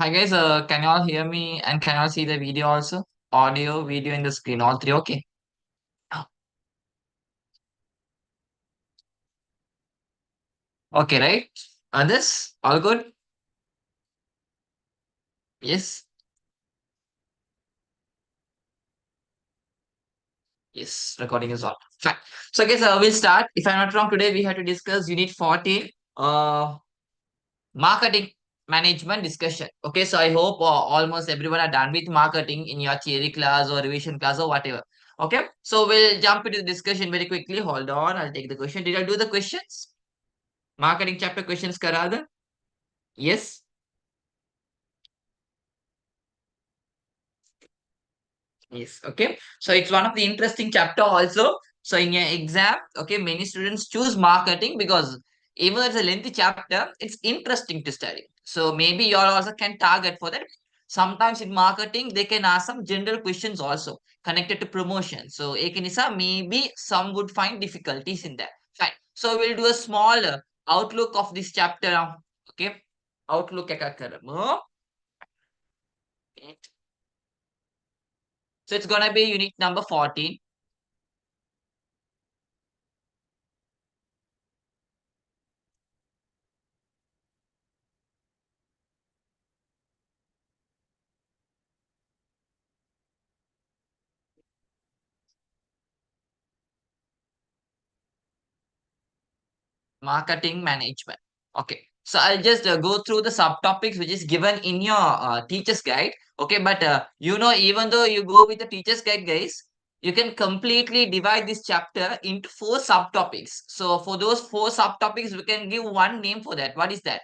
Hi guys, can you all hear me and can you all see the video also? Audio, video in the screen, all three. Okay. Okay, right? Others, all good? Yes. Yes, recording is on. Fine. So guys, we'll start. If I'm not wrong, today we have to discuss Unit 14, marketing management discussion. Okay, so I hope almost everyone are done with marketing in your theory class or revision class or whatever. Okay, so we'll jump into the discussion very quickly. Hold on, I'll take the question. Did I do the questions? Marketing chapter questions, Karada? Yes. Yes, okay. So it's one of the interesting chapter also. So in your exam, okay, many students choose marketing because even though it's a lengthy chapter, it's interesting to study. So maybe you all also can target for that. Sometimes in marketing, they can ask some general questions also connected to promotion. So Ekanisa, maybe some would find difficulties in that. Fine. So we'll do a small outlook of this chapter now. Okay. Outlook. So it's gonna be unit number 14. Marketing management. Okay. So I'll just go through the subtopics which is given in your teacher's guide. Okay. But even though you go with the teacher's guide, guys, you can completely divide this chapter into four subtopics. So for those four subtopics, we can give one name for that. What is that?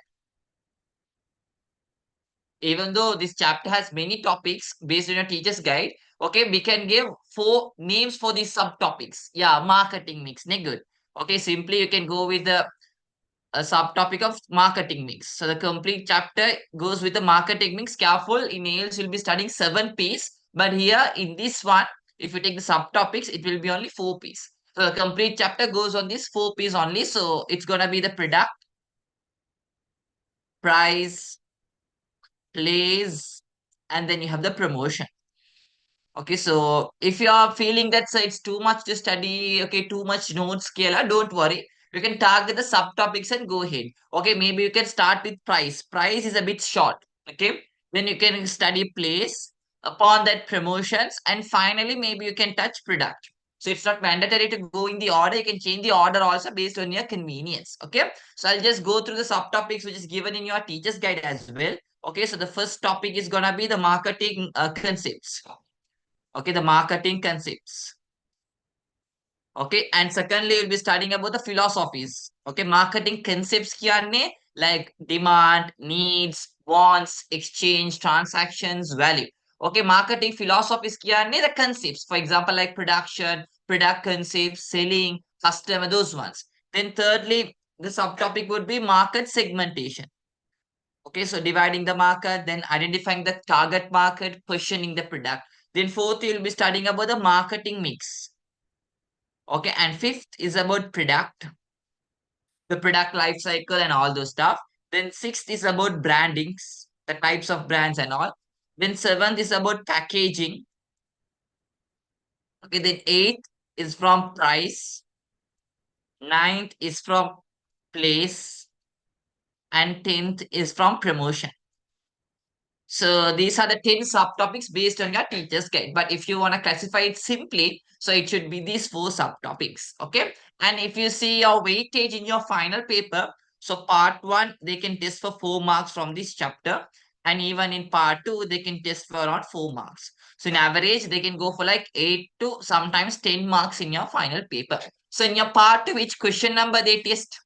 Even though this chapter has many topics based on your teacher's guide, okay, we can give four names for these subtopics. Yeah, marketing mix. Good. Okay, simply you can go with the a subtopic of marketing mix. So the complete chapter goes with the marketing mix. Careful, in ALS you'll be studying 7 Ps, but here in this one, if you take the subtopics, it will be only 4 Ps. So the complete chapter goes on these 4 Ps only. So it's gonna be the product, price, place, and then you have the promotion. Okay, so if you are feeling that it's too much to study, okay, too much notes, Kela, don't worry. You can target the subtopics and go ahead. Okay, maybe you can start with price. Price is a bit short. Okay, then you can study place, upon that promotions, and finally maybe you can touch product. So it's not mandatory to go in the order. You can change the order also based on your convenience. Okay, so I'll just go through the subtopics which is given in your teacher's guide as well. Okay, so the first topic is gonna be the marketing concepts. Okay, the marketing concepts. Okay, and secondly, we'll be studying about the philosophies. Okay, marketing concepts kya ne, like demand, needs, wants, exchange, transactions, value. Okay, marketing philosophies kya ne, the concepts. For example, like production, product concepts, selling, customer, those ones. Then thirdly, the subtopic would be market segmentation. Okay, so dividing the market, then identifying the target market, positioning the product. Then fourth, you'll be studying about the marketing mix. Okay, and fifth is about product, the product life cycle and all those stuff. Then sixth is about brandings, the types of brands and all. Then seventh is about packaging. Okay, then eighth is from price. Ninth is from place. And 10th is from promotion. So these are the 10 subtopics based on your teacher's guide. But if you want to classify it simply, so it should be these four subtopics. Okay. And if you see your weightage in your final paper, so part one, they can test for 4 marks from this chapter. And even in part two, they can test for around 4 marks. So in average, they can go for like 8 to sometimes 10 marks in your final paper. So in your part two, which question number they test?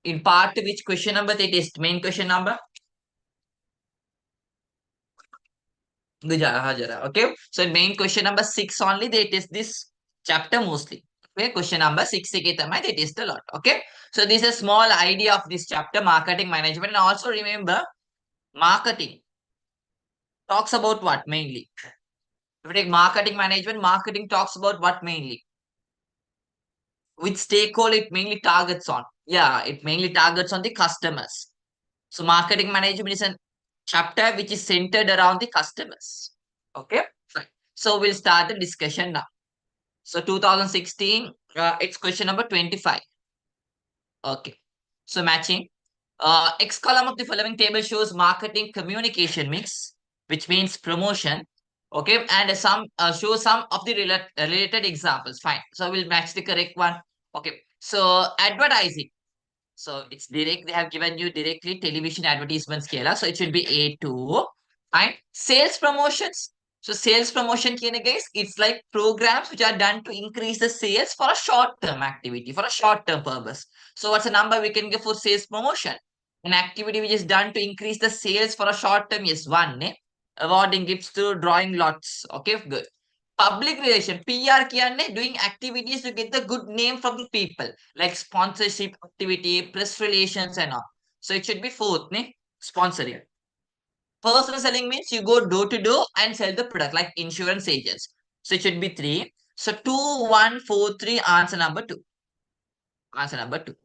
In part two, which question number they test? Main question number? Hajara. Okay. So in main question number 6 only they test this chapter mostly. Okay. Question number 6 they test a lot. Okay. So this is a small idea of this chapter, marketing management. And also remember, marketing talks about what mainly? If you take marketing management, marketing talks about what mainly? Which stakeholder it mainly targets on? Yeah, it mainly targets on the customers. So marketing management is an chapter which is centered around the customers. Okay, fine. So we'll start the discussion now. So 2016, it's question number 25. Okay. So matching. X column of the following table shows marketing communication mix, which means promotion. Okay, and some show some of the related examples. Fine. So we'll match the correct one. Okay. So advertising. So it's direct. They have given you directly television advertisement scalar. So it should be A2. Fine. Sales promotions. So sales promotion, guys, it's like programs which are done to increase the sales for a short-term activity, for a short-term purpose. So what's the number we can give for sales promotion? An activity which is done to increase the sales for a short term is one. Awarding gifts to drawing lots. Okay, good. Public relation, PR kiyanne doing activities to get the good name from the people, like sponsorship activity, press relations and all. So it should be fourth, sponsoring. Personal selling means you go door to door and sell the product, like insurance agents. So it should be three. So 2143, answer number two. Answer number two.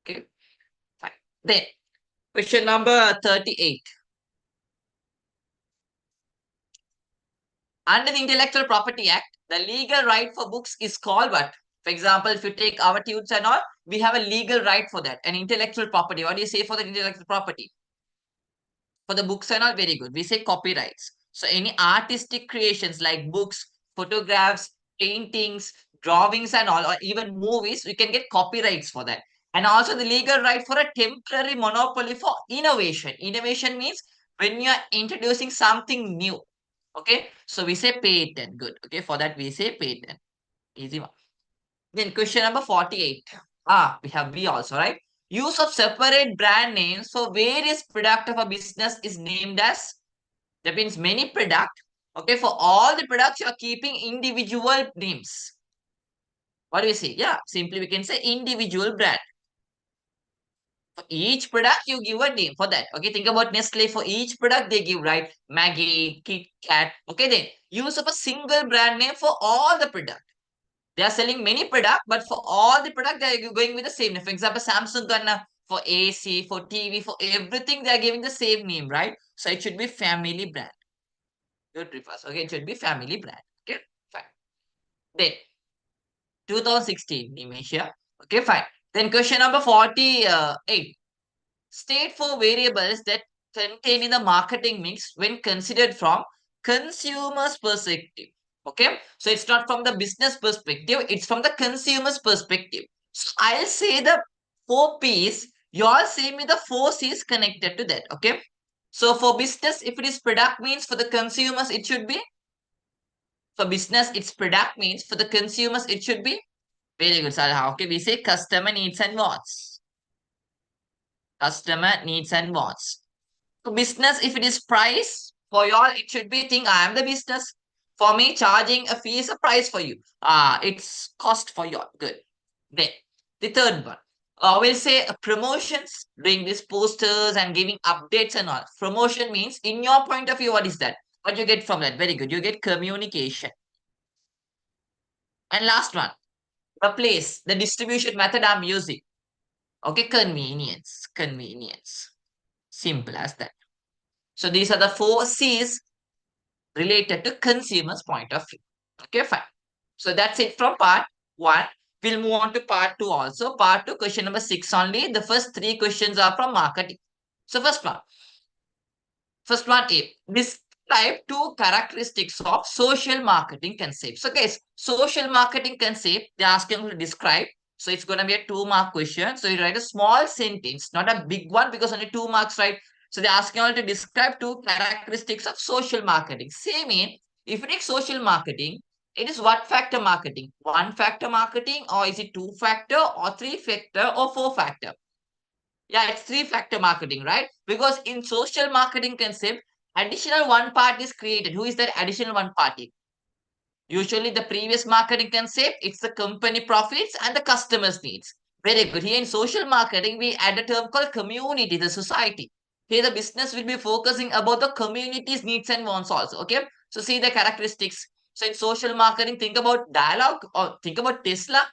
Okay, fine. Then question number 38. Under the Intellectual Property Act, the legal right for books is called what? For example, if you take our tunes and all, we have a legal right for that. An intellectual property. What do you say for the intellectual property? For the books and all, very good. We say copyrights. So any artistic creations like books, photographs, paintings, drawings and all, or even movies, we can get copyrights for that. And also the legal right for a temporary monopoly for innovation. Innovation means when you are introducing something new. Okay, so we say patent. Good. Okay, for that we say patent. Easy one. Then question number 48. We have B also, right? Use of separate brand names for various product of a business is named as, that means many product. Okay, for all the products you are keeping individual names. What do we say? Yeah, simply we can say individual brand. For each product, you give a name for that. Okay, think about Nestle. For each product, they give, right? Maggie, Kit Kat. Okay, then use of a single brand name for all the product. They are selling many product, but for all the product, they are going with the same name. For example, Samsung gonna for AC, for TV, for everything, they are giving the same name, right? So it should be family brand. Good refers. Okay, it should be family brand. Okay, fine. Then 2016, Nimesh. Okay, fine. Then question number 48. State four variables that contain in the marketing mix when considered from consumer's perspective. Okay, so it's not from the business perspective, it's from the consumer's perspective. So I'll say the four P's, you all say me the four C's connected to that. Okay, so for business, if it is product means, for the consumers it should be, for business it's product means, for the consumers it should be, very good, Salah. Okay, we say customer needs and wants. Customer needs and wants. So business, if it is price, for y'all, it should be think I am the business. For me, charging a fee is a price for you. It's cost for y'all. Good. Then the third one. We'll say promotions, doing these posters and giving updates and all. Promotion means, in your point of view, what is that? What you get from that? Very good. You get communication. And last one, the place, the distribution method I'm using. Okay, convenience. Convenience. Simple as that. So these are the four C's related to consumers' point of view. Okay, fine. So that's it from part one. We'll move on to part two also. Part two, question number 6 only. The first three questions are from marketing. So first one. First one A. Describe two characteristics of social marketing concept. So guys, social marketing concept, they're asking you to describe. So it's going to be a 2-mark question. So you write a small sentence, not a big one, because only 2 marks, right? So they're asking you to describe two characteristics of social marketing. Same in, if you take social marketing, it is what factor marketing? 1-factor marketing, or is it 2-factor or 3-factor or 4-factor? Yeah, it's 3-factor marketing, right? Because in social marketing concept, additional one part is created. Who is that additional one party? Usually the previous marketing concept, it's the company profits and the customers' needs. Very good. Here in social marketing, we add a term called community, the society. Here the business will be focusing about the community's needs and wants also. Okay. So see the characteristics. So in social marketing, think about Dialogue or think about Tesla.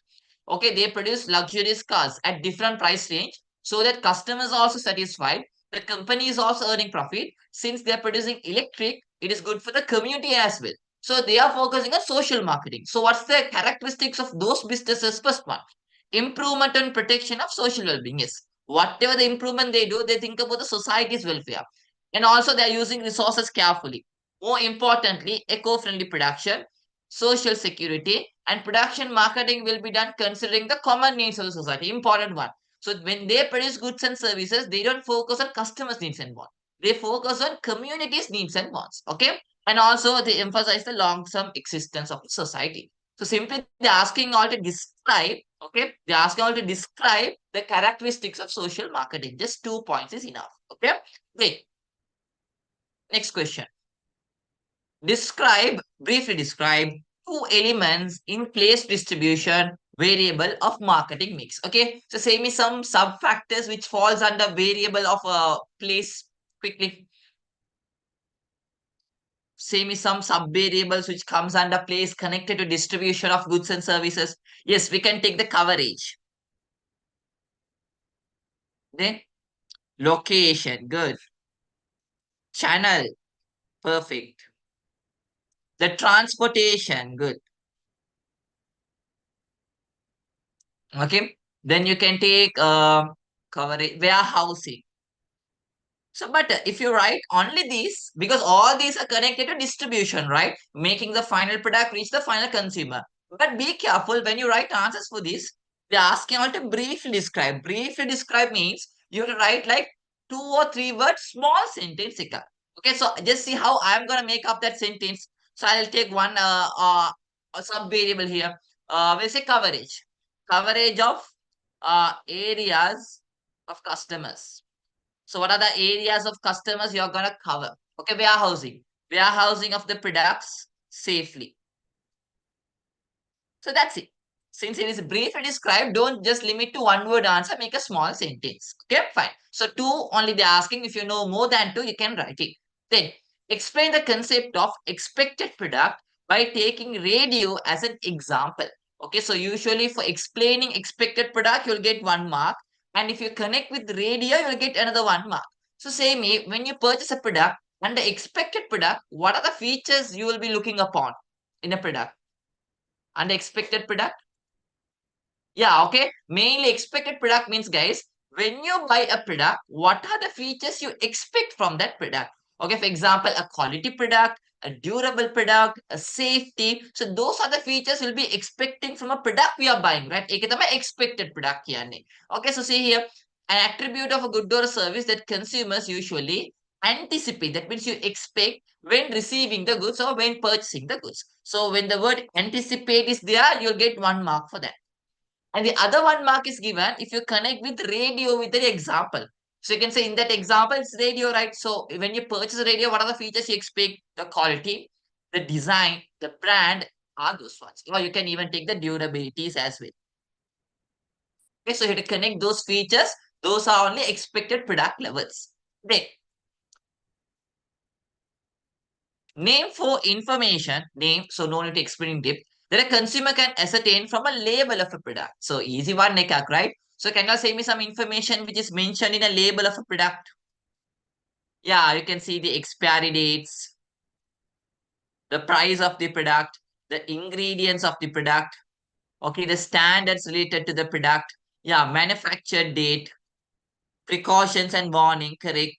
Okay, they produce luxurious cars at different price range so that customers are also satisfied. The company is also earning profit. Since they are producing electric, it is good for the community as well. So they are focusing on social marketing. So what's the characteristics of those businesses? First one, improvement and protection of social well-being. Yes, whatever the improvement they do, they think about the society's welfare. And also they are using resources carefully. More importantly, eco-friendly production, social security, and production marketing will be done considering the common needs of the society. Important one. So when they produce goods and services, they don't focus on customers' needs and wants. They focus on communities' needs and wants. Okay. And also they emphasize the long-term existence of society. So simply they're asking all to describe, okay, they're asking all to describe the characteristics of social marketing. Just 2 points is enough. Okay. Great. Next question. Briefly describe two elements in place distribution variable of marketing mix. Okay, so say me some sub factors which falls under variable of place quickly. Say me some sub variables which comes under place connected to distribution of goods and services. Yes, we can take the coverage. Then location, good. Channel, perfect. The transportation, good. Okay, then you can take coverage, warehousing. So, but if you write only these, because all these are connected to distribution, right? Making the final product reach the final consumer. But be careful when you write answers for this. They're asking all to briefly describe. Briefly describe means you have to write like 2 or 3 words, small sentence. Ika. Okay, so just see how I'm gonna make up that sentence. So I'll take one a sub variable here. We'll say coverage. Coverage of areas of customers. So what are the areas of customers you're going to cover? Okay, warehousing. Warehousing of the products safely. So that's it. Since it is briefly described, don't just limit to one word answer, make a small sentence. Okay, fine. So two only they're asking. If you know more than two, you can write it. Then explain the concept of expected product by taking radio as an example. Okay, so usually for explaining expected product, you'll get 1 mark. And if you connect with radio, you'll get another 1 mark. So say me, when you purchase a product and the expected product, what are the features you will be looking upon in a product? And the expected product? Yeah, okay. Mainly expected product means, guys, when you buy a product, what are the features you expect from that product? Okay, for example, a quality product, a durable product, a safety. So those are the features you'll be expecting from a product we are buying, right? एक तो मैं expected product यानी. Okay, so see here, an attribute of a good or a service that consumers usually anticipate. That means you expect when receiving the goods or when purchasing the goods. So when the word anticipate is there, you'll get 1 mark for that. And the other 1 mark is given if you connect with radio with the example. So you can say in that example, it's radio, right? So when you purchase a radio, what are the features you expect? The quality, the design, the brand are those ones. Or you can even take the durabilities as well. Okay, so you have to connect those features. Those are only expected product levels. Then name for information, name, so no need to explain in depth, that a consumer can ascertain from a label of a product. So easy one, Nekak, right? So can you say me some information which is mentioned in a label of a product? Yeah, you can see the expiry dates, the price of the product, the ingredients of the product, okay, the standards related to the product, yeah, manufactured date, precautions and warning, correct?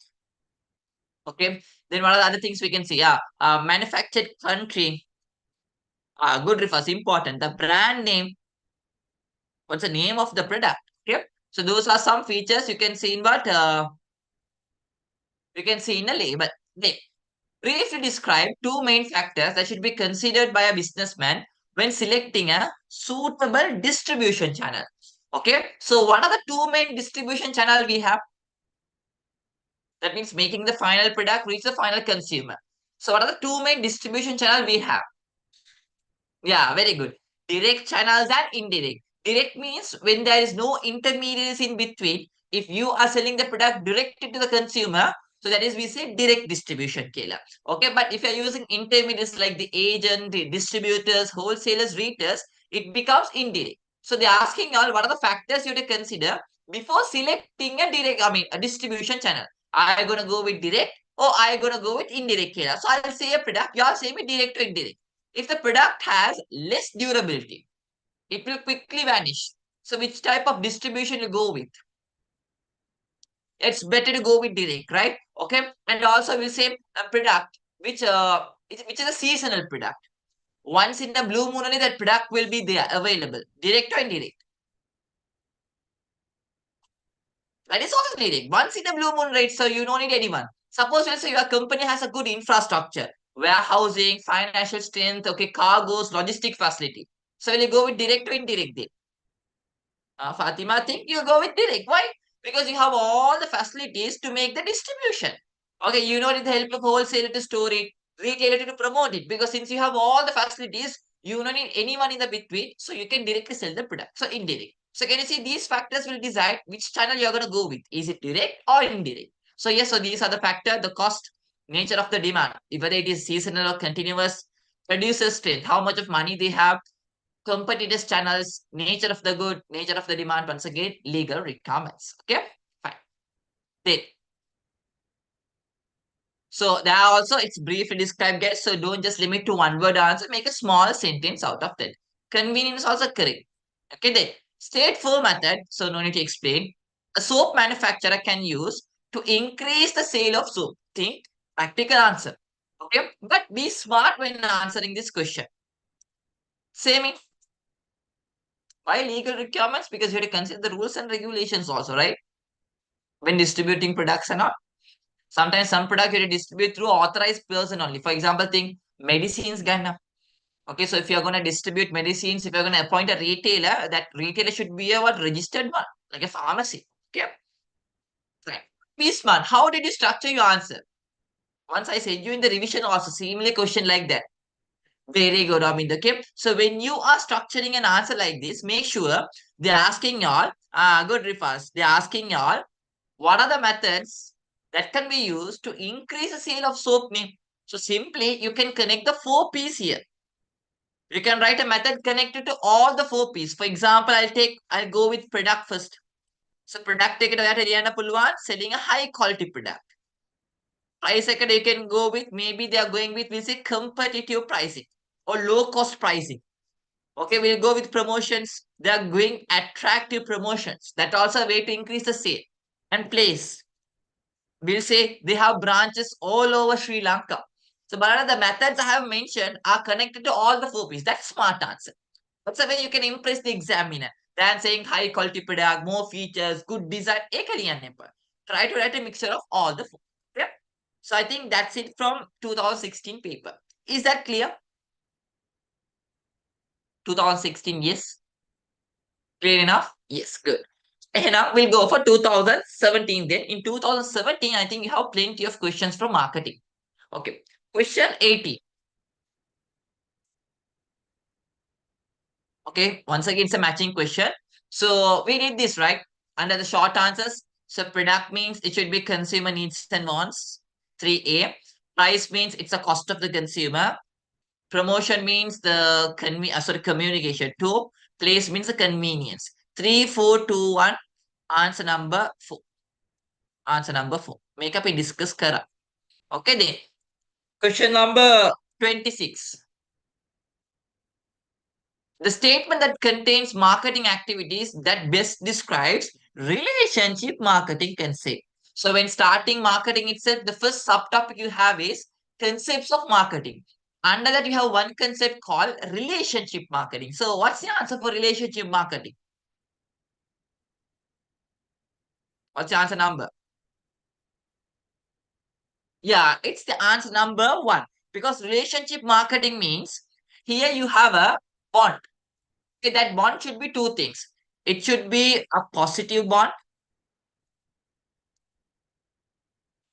Okay, then what are the other things we can see? Yeah, manufactured country, good refers, important. The brand name, what's the name of the product? Okay, so those are some features you can see in what you can see in a label. They briefly describe two main factors that should be considered by a businessman when selecting a suitable distribution channel. Okay, so what are the two main distribution channel we have? That means making the final product reach the final consumer. So what are the two main distribution channel we have? Yeah, very good. Direct channels and indirect. Direct means when there is no intermediaries in between. If you are selling the product directly to the consumer, so that is we say direct distribution, Kayla. Okay, but if you're using intermediaries like the agent, the distributors, wholesalers, retailers, it becomes indirect. So they're asking all what are the factors you have to consider before selecting a direct, I mean a distribution channel. Are you gonna go with direct or are you gonna go with indirect here? So I'll say a product, you all say me direct or indirect. If the product has less durability, it will quickly vanish. So which type of distribution you go with? It's better to go with direct, right? Okay. And also we'll say a product which is a seasonal product. Once in the blue moon only that product will be there available. Direct or indirect? That is also direct. Once in a blue moon, right? So you don't need anyone. Suppose let's say your company has a good infrastructure, warehousing, financial strength, okay, cargoes, logistic facility. So will you go with direct or indirect there? Fatima, think you go with direct. Why? Because you have all the facilities to make the distribution. Okay, you don't need the help of wholesaler to store it, retailer to promote it. Because since you have all the facilities, you don't need anyone in the between, so you can directly sell the product. So indirect. So can you see these factors will decide which channel you're gonna go with? Is it direct or indirect? So yes, so these are the factor, the cost, nature of the demand, whether it is seasonal or continuous, producer strength, how much of money they have, competitors channels, nature of the good, nature of the demand, once again, legal requirements. Okay, fine. Then, so there are also it's briefly described guys. So don't just limit to one word answer, make a small sentence out of that. Convenience also correct. Okay, then straightforward method, so no need to explain. A soap manufacturer can use to increase the sale of soap. Think practical answer. Okay, but be smart when answering this question. Same why legal requirements? Because you have to consider the rules and regulations also, right? When distributing products and all. Sometimes some product you have to distribute through authorized person only. For example, think medicines Ghana. Okay, so if you're gonna distribute medicines, if you're gonna appoint a retailer, that retailer should be a what registered one, like a pharmacy. Okay, right. Be smart. How did you structure your answer? Once I said you in the revision also, similar question like that. Very good, Aminda. Okay. So when you are structuring an answer like this, make sure they're asking y'all, good refers. They're asking y'all, what are the methods that can be used to increase the sale of soap name? So simply you can connect the four P's here. You can write a method connected to all the four P's. For example, I'll go with product first. So product take it selling a high quality product. Price second, you can go with maybe they are going with we'll say competitive pricing or low cost pricing. Okay, we'll go with promotions. They are going attractive promotions. That also a way to increase the sale. And place. We'll say they have branches all over Sri Lanka. So, Barana, the methods I have mentioned are connected to all the four P's. That's smart answer. That's the way you can impress the examiner. Than saying high quality product, more features, good design. Try to write a mixture of all the four. Yeah. So I think that's it from 2016 paper. Is that clear? 2016, yes. Clear enough? Yes, good. And now we'll go for 2017 then. In 2017, I think you have plenty of questions from marketing. Okay. Question 80. Okay. Once again, it's a matching question. So we did this, right? Under the short answers. So product means it should be consumer needs and wants. 3A. Price means it's a cost of the consumer. Promotion means the communication. 2. Place means the convenience. 3, 4, 2, 1. Answer number 4. Answer number 4. Make up and discuss kara. Okay then. Question number 26. The statement that contains marketing activities that best describes relationship marketing can say. So when starting marketing itself, the first subtopic you have is concepts of marketing. Under that, you have one concept called relationship marketing. So what's the answer for relationship marketing? What's the answer number? Yeah, it's the answer number 1. Because relationship marketing means here you have a bond. Okay, that bond should be two things. It should be a positive bond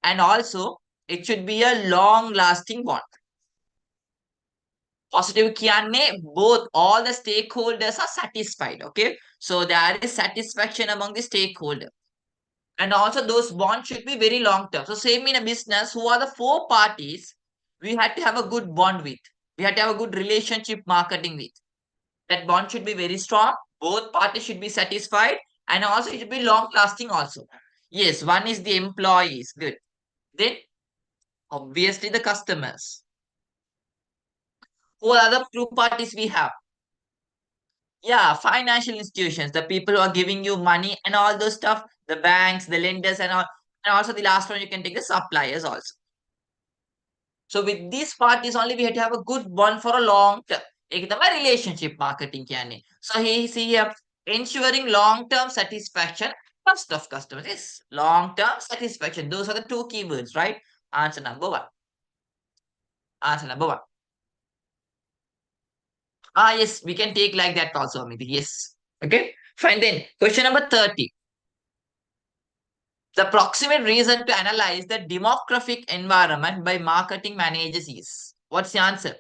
and also it should be a long lasting bond. Positive kiyanne both all the stakeholders are satisfied. Okay, so there is satisfaction among the stakeholder. And also those bonds should be very long term. So same in a business, who are the four parties we had to have a good bond with. We had to have a good relationship marketing with. That bond should be very strong. Both parties should be satisfied and also it should be long lasting also. Yes, one is the employees. Good. Then obviously the customers. Who are the two parties we have? Yeah, financial institutions, the people who are giving you money and all those stuff, the banks, the lenders, and all. And also the last one, you can take the suppliers also. So with these parties only, we have to have a good one for a long term. एकदम relationship marketing यानी. So he see here ensuring long term satisfaction trust of customers. Yes, long term satisfaction. Those are the two keywords, right? Answer number one. Answer number one. Ah, yes, we can take like that also, maybe. Yes. Okay. Fine then. Question number 30. The proximate reason to analyze the demographic environment by marketing managers is. What's the answer?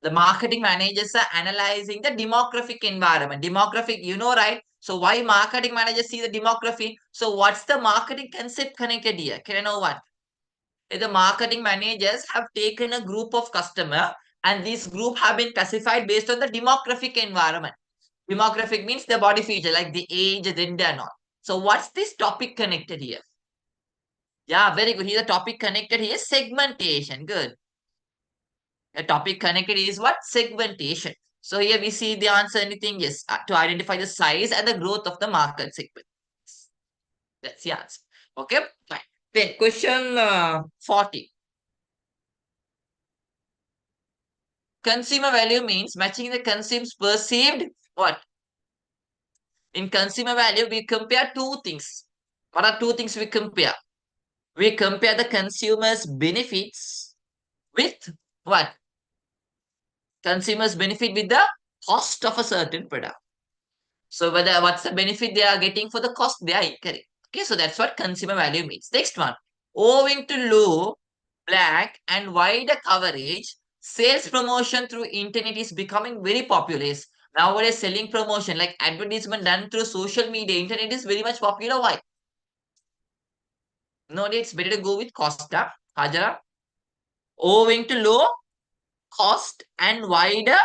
The marketing managers are analyzing the demographic environment. Demographic, you know, right? So why marketing managers see the demography? So what's the marketing concept connected here? Can I know what? If the marketing managers have taken a group of customer and this group have been classified based on the demographic environment. Demographic means the body feature like the age, gender and all. So what's this topic connected here? Yeah, very good. Here the topic connected here is segmentation. Good. The topic connected is what? Segmentation. So here we see the answer anything yes to identify the size and the growth of the market segment. That's the answer. Okay, fine. Then question 40. Consumer value means matching the consumer's perceived what? In consumer value, we compare two things. What are two things we compare? We compare the consumer's benefits with what? Consumers benefit with the cost of a certain product. So whether what's the benefit they are getting for the cost they are incurring. Okay, so that's what consumer value means. Next one. Owing to low, black and wider coverage, sales promotion through internet is becoming very popular. Yes, nowadays selling promotion like advertisement done through social media, internet is very much popular. Why? No, it's better to go with Costa, Hajara. Owing to low cost and wider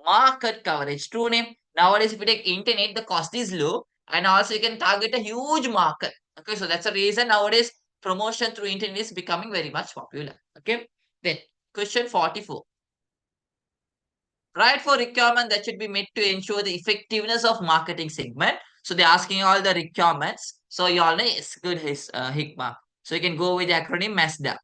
market coverage. True name. Nowadays, if you take internet, the cost is low and also you can target a huge market. Okay, so that's the reason nowadays promotion through internet is becoming very much popular. Okay, then question 44. Right for requirement that should be met to ensure the effectiveness of marketing segment. So they're asking all the requirements. So you all know it's good his Hikma. So you can go with the acronym MASDA.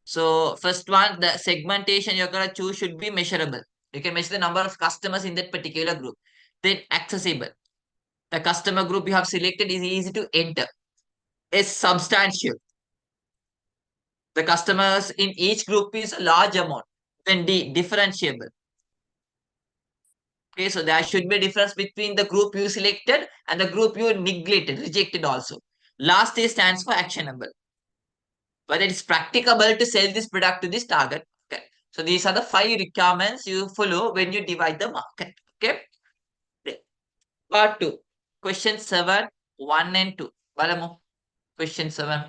So first one, the segmentation you're gonna choose should be measurable. You can measure the number of customers in that particular group. Then accessible. The customer group you have selected is easy to enter. Is substantial. The customers in each group is a large amount. Then D, differentiable. Okay, so there should be a difference between the group you selected and the group you neglected, rejected also. Last A stands for actionable. Whether it's practicable to sell this product to this target. Okay. So these are the 5 requirements you follow when you divide the market. Okay. Part 2. Question 7, 1 and 2. Balamu. Question 7.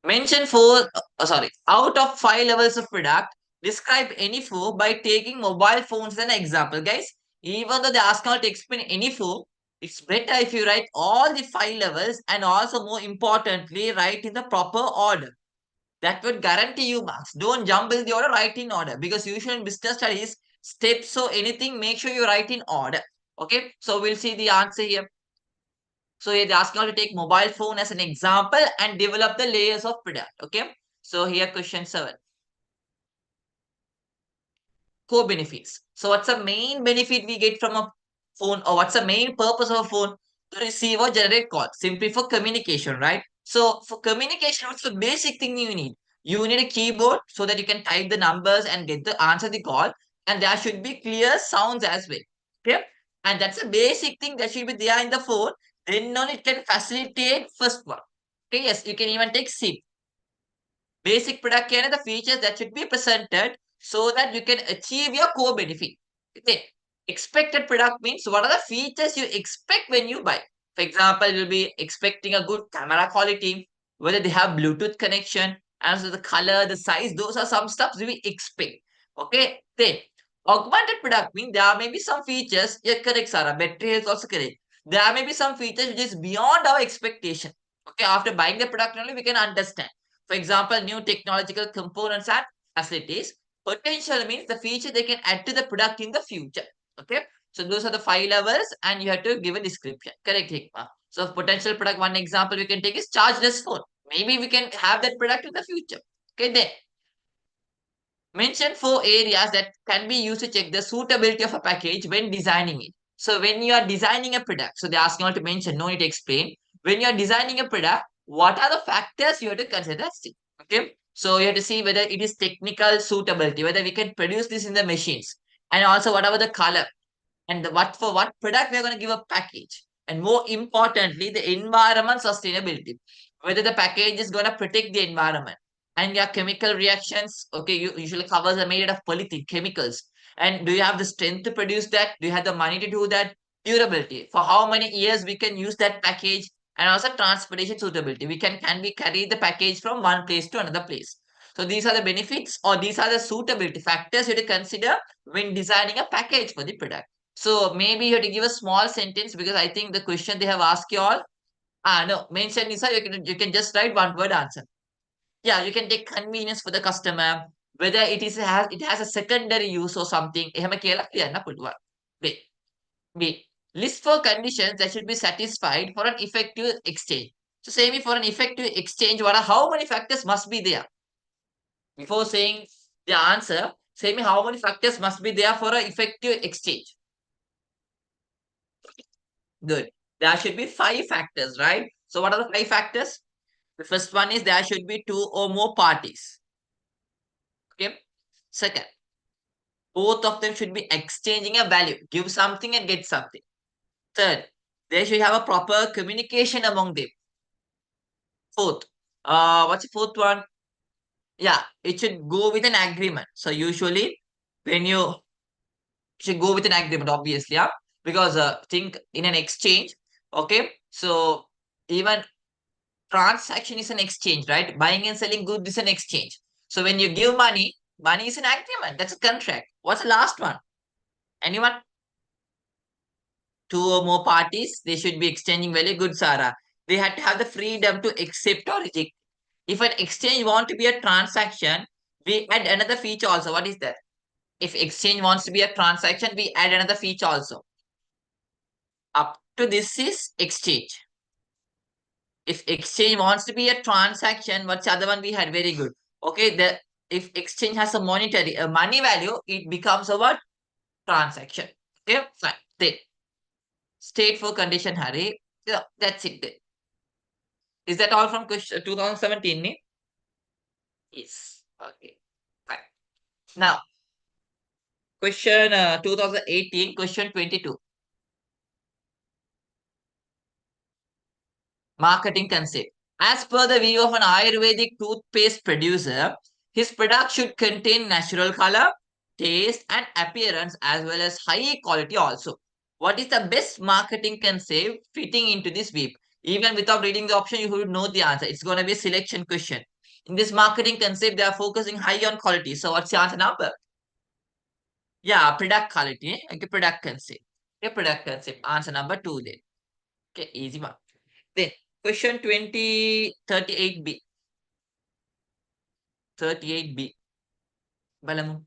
Mention 4, sorry, out of 5 levels of product, describe any 4 by taking mobile phones as an example. Guys, even though they ask you to explain any 4, it's better if you write all the 5 levels and also more importantly, write in the proper order. That would guarantee you marks. Don't jumble the order, write in order. Because usually in business studies, steps so anything, make sure you write in order. Okay, so we'll see the answer here. So here they're asking you to take mobile phone as an example and develop the layers of product. Okay, so here question 7. Core benefits. So what's the main benefit we get from a phone, or what's the main purpose of a phone? To receive or generate call, simply for communication, right? So for communication, what's the basic thing you need? You need a keyboard so that you can type the numbers and get the answer the call, and there should be clear sounds as well. Okay, and that's a basic thing that should be there in the phone. Then on it can facilitate first one. Okay, yes, you can even take SIM. Basic product care and the features that should be presented so that you can achieve your core benefit. Okay. Expected product means what are the features you expect when you buy. For example, you'll be expecting a good camera quality, whether they have Bluetooth connection, and also the color, the size, those are some stuff we expect. Okay. Then Augmented product means there may be some features. Yeah, correct, Sarah. Battery is also correct. There may be some features which is beyond our expectation. Okay, after buying the product only we can understand. For example, new technological components and facilities. Potential means the feature they can add to the product in the future. Okay, so those are the 5 levels, and you have to give a description. Correct, Hikma. So potential product, one example we can take is chargeless phone. Maybe we can have that product in the future. Okay, then mention 4 areas that can be used to check the suitability of a package when designing it. So when you are designing a product, so they're asking you to mention, no need to explain. When you are designing a product, what are the factors you have to consider? Okay. So you have to see whether it is technical suitability, whether we can produce this in the machines, and also whatever the color, and what for what product we are going to give a package, and more importantly the environment sustainability, whether the package is going to protect the environment, and your chemical reactions. Okay, you usually covers are made of polythene chemicals, and do you have the strength to produce that? Do you have the money to do that? Durability, for how many years we can use that package, and also transportation suitability, can we carry the package from one place to another place. So these are the benefits, or these are the suitability factors you have to consider when designing a package for the product. So maybe you have to give a small sentence, because I think the question they have asked you all. No, mention is you can just write one word answer. Yeah, you can take convenience for the customer, whether it has a secondary use or something. එහෙම කියලා ලියන්න පුළුවන්. Wait, wait. List for conditions that should be satisfied for an effective exchange. So say me, for an effective exchange, how many factors must be there? Before saying the answer, say me how many factors must be there for an effective exchange. Good. There should be 5 factors, right? So what are the 5 factors? The first one is there should be 2 or more parties. Okay. Second, both of them should be exchanging a value. Give something and get something. Third, they should have a proper communication among them. Fourth, what's the fourth one? Yeah, it should go with an agreement. So usually when you should go with an agreement, obviously, yeah, because think in an exchange. Okay, so even transaction is an exchange, right? Buying and selling goods is an exchange. So when you give money, money is an agreement. That's a contract. What's the last one? Anyone? 2 or more parties, they should be exchanging very good, Sarah. They had to have the freedom to accept or reject. If an exchange want to be a transaction, we add another feature also. What is that? If exchange wants to be a transaction, we add another feature also. Up to this is exchange. If exchange wants to be a transaction, what's the other one we had? Very good. Okay, if exchange has a money value, it becomes a what? Transaction. Okay, fine. Then state for condition, Harry. Yeah, that's it. Then. Is that all from question 2017? Ne? Yes. Okay. Fine. Now, question 2018, question 22. Marketing concept. As per the view of an Ayurvedic toothpaste producer, his product should contain natural color, taste, and appearance, as well as high quality also. What is the best marketing concept fitting into this week? Even without reading the option, you would know the answer. It's going to be a selection question. In this marketing concept, they are focusing high on quality. So what's the answer number? Yeah, product quality. Okay, product concept. Okay, product concept. Answer number 2 then. Okay, easy one. Then question 2038B. 38B. Balamu.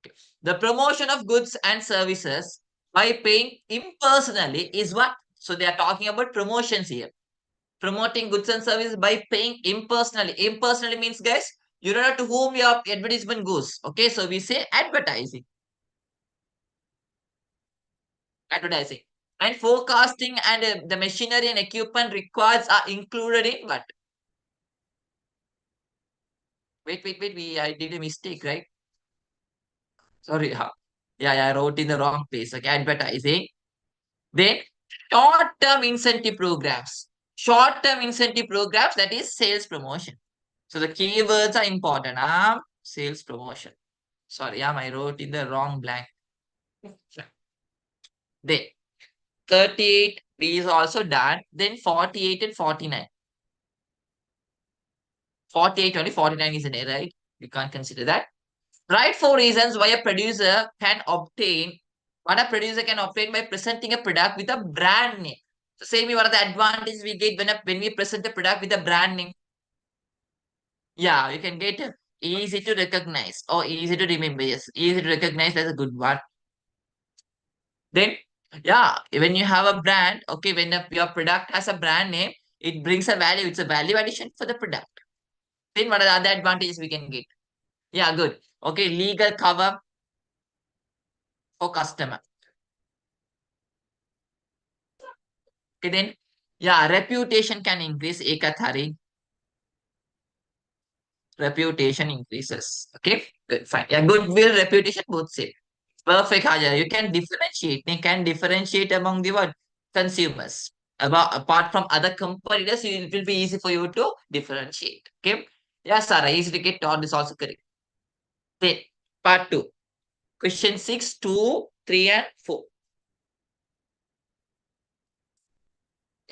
Okay. The promotion of goods and services by paying impersonally is what? So they are talking about promotions here. Promoting goods and services by paying impersonally. Impersonally means, guys, you don't know to whom your advertisement goes. Okay, so we say advertising. Advertising. And forecasting and the machinery and equipment required are included in what? Wait. I did a mistake, right? Sorry. Yeah, I wrote in the wrong place. Okay, advertising. Then short-term incentive programs. Short-term incentive programs, that is sales promotion. So the keywords are important. Sales promotion. Sorry, I wrote in the wrong blank. Then 38 is also done. Then 48 and 49. 48 only, 49 is an error, right? You can't consider that. Write four reasons why a producer can obtain what a producer can obtain by presenting a product with a brand name. So, say me what are the advantages we get when we present a product with a brand name? Yeah, you can get easy to recognize or easy to remember. Yes, easy to recognize. That's a good one. Then, yeah, when you have a brand, okay, when your product has a brand name, it brings a value. It's a value addition for the product. Then, what are the other advantages we can get? Yeah, good. Okay, legal cover for customer. Okay, then, yeah, reputation can increase. Ekathari, reputation increases. Okay, good, fine. Yeah, goodwill, reputation, both same. Perfect, Hajar. You can differentiate. They can differentiate among the what consumers. Apart from other competitors, it will be easy for you to differentiate. Okay. Yeah, Sarah, easy to get taught is also correct. Then part two. Question 6, 2, 3, and 4.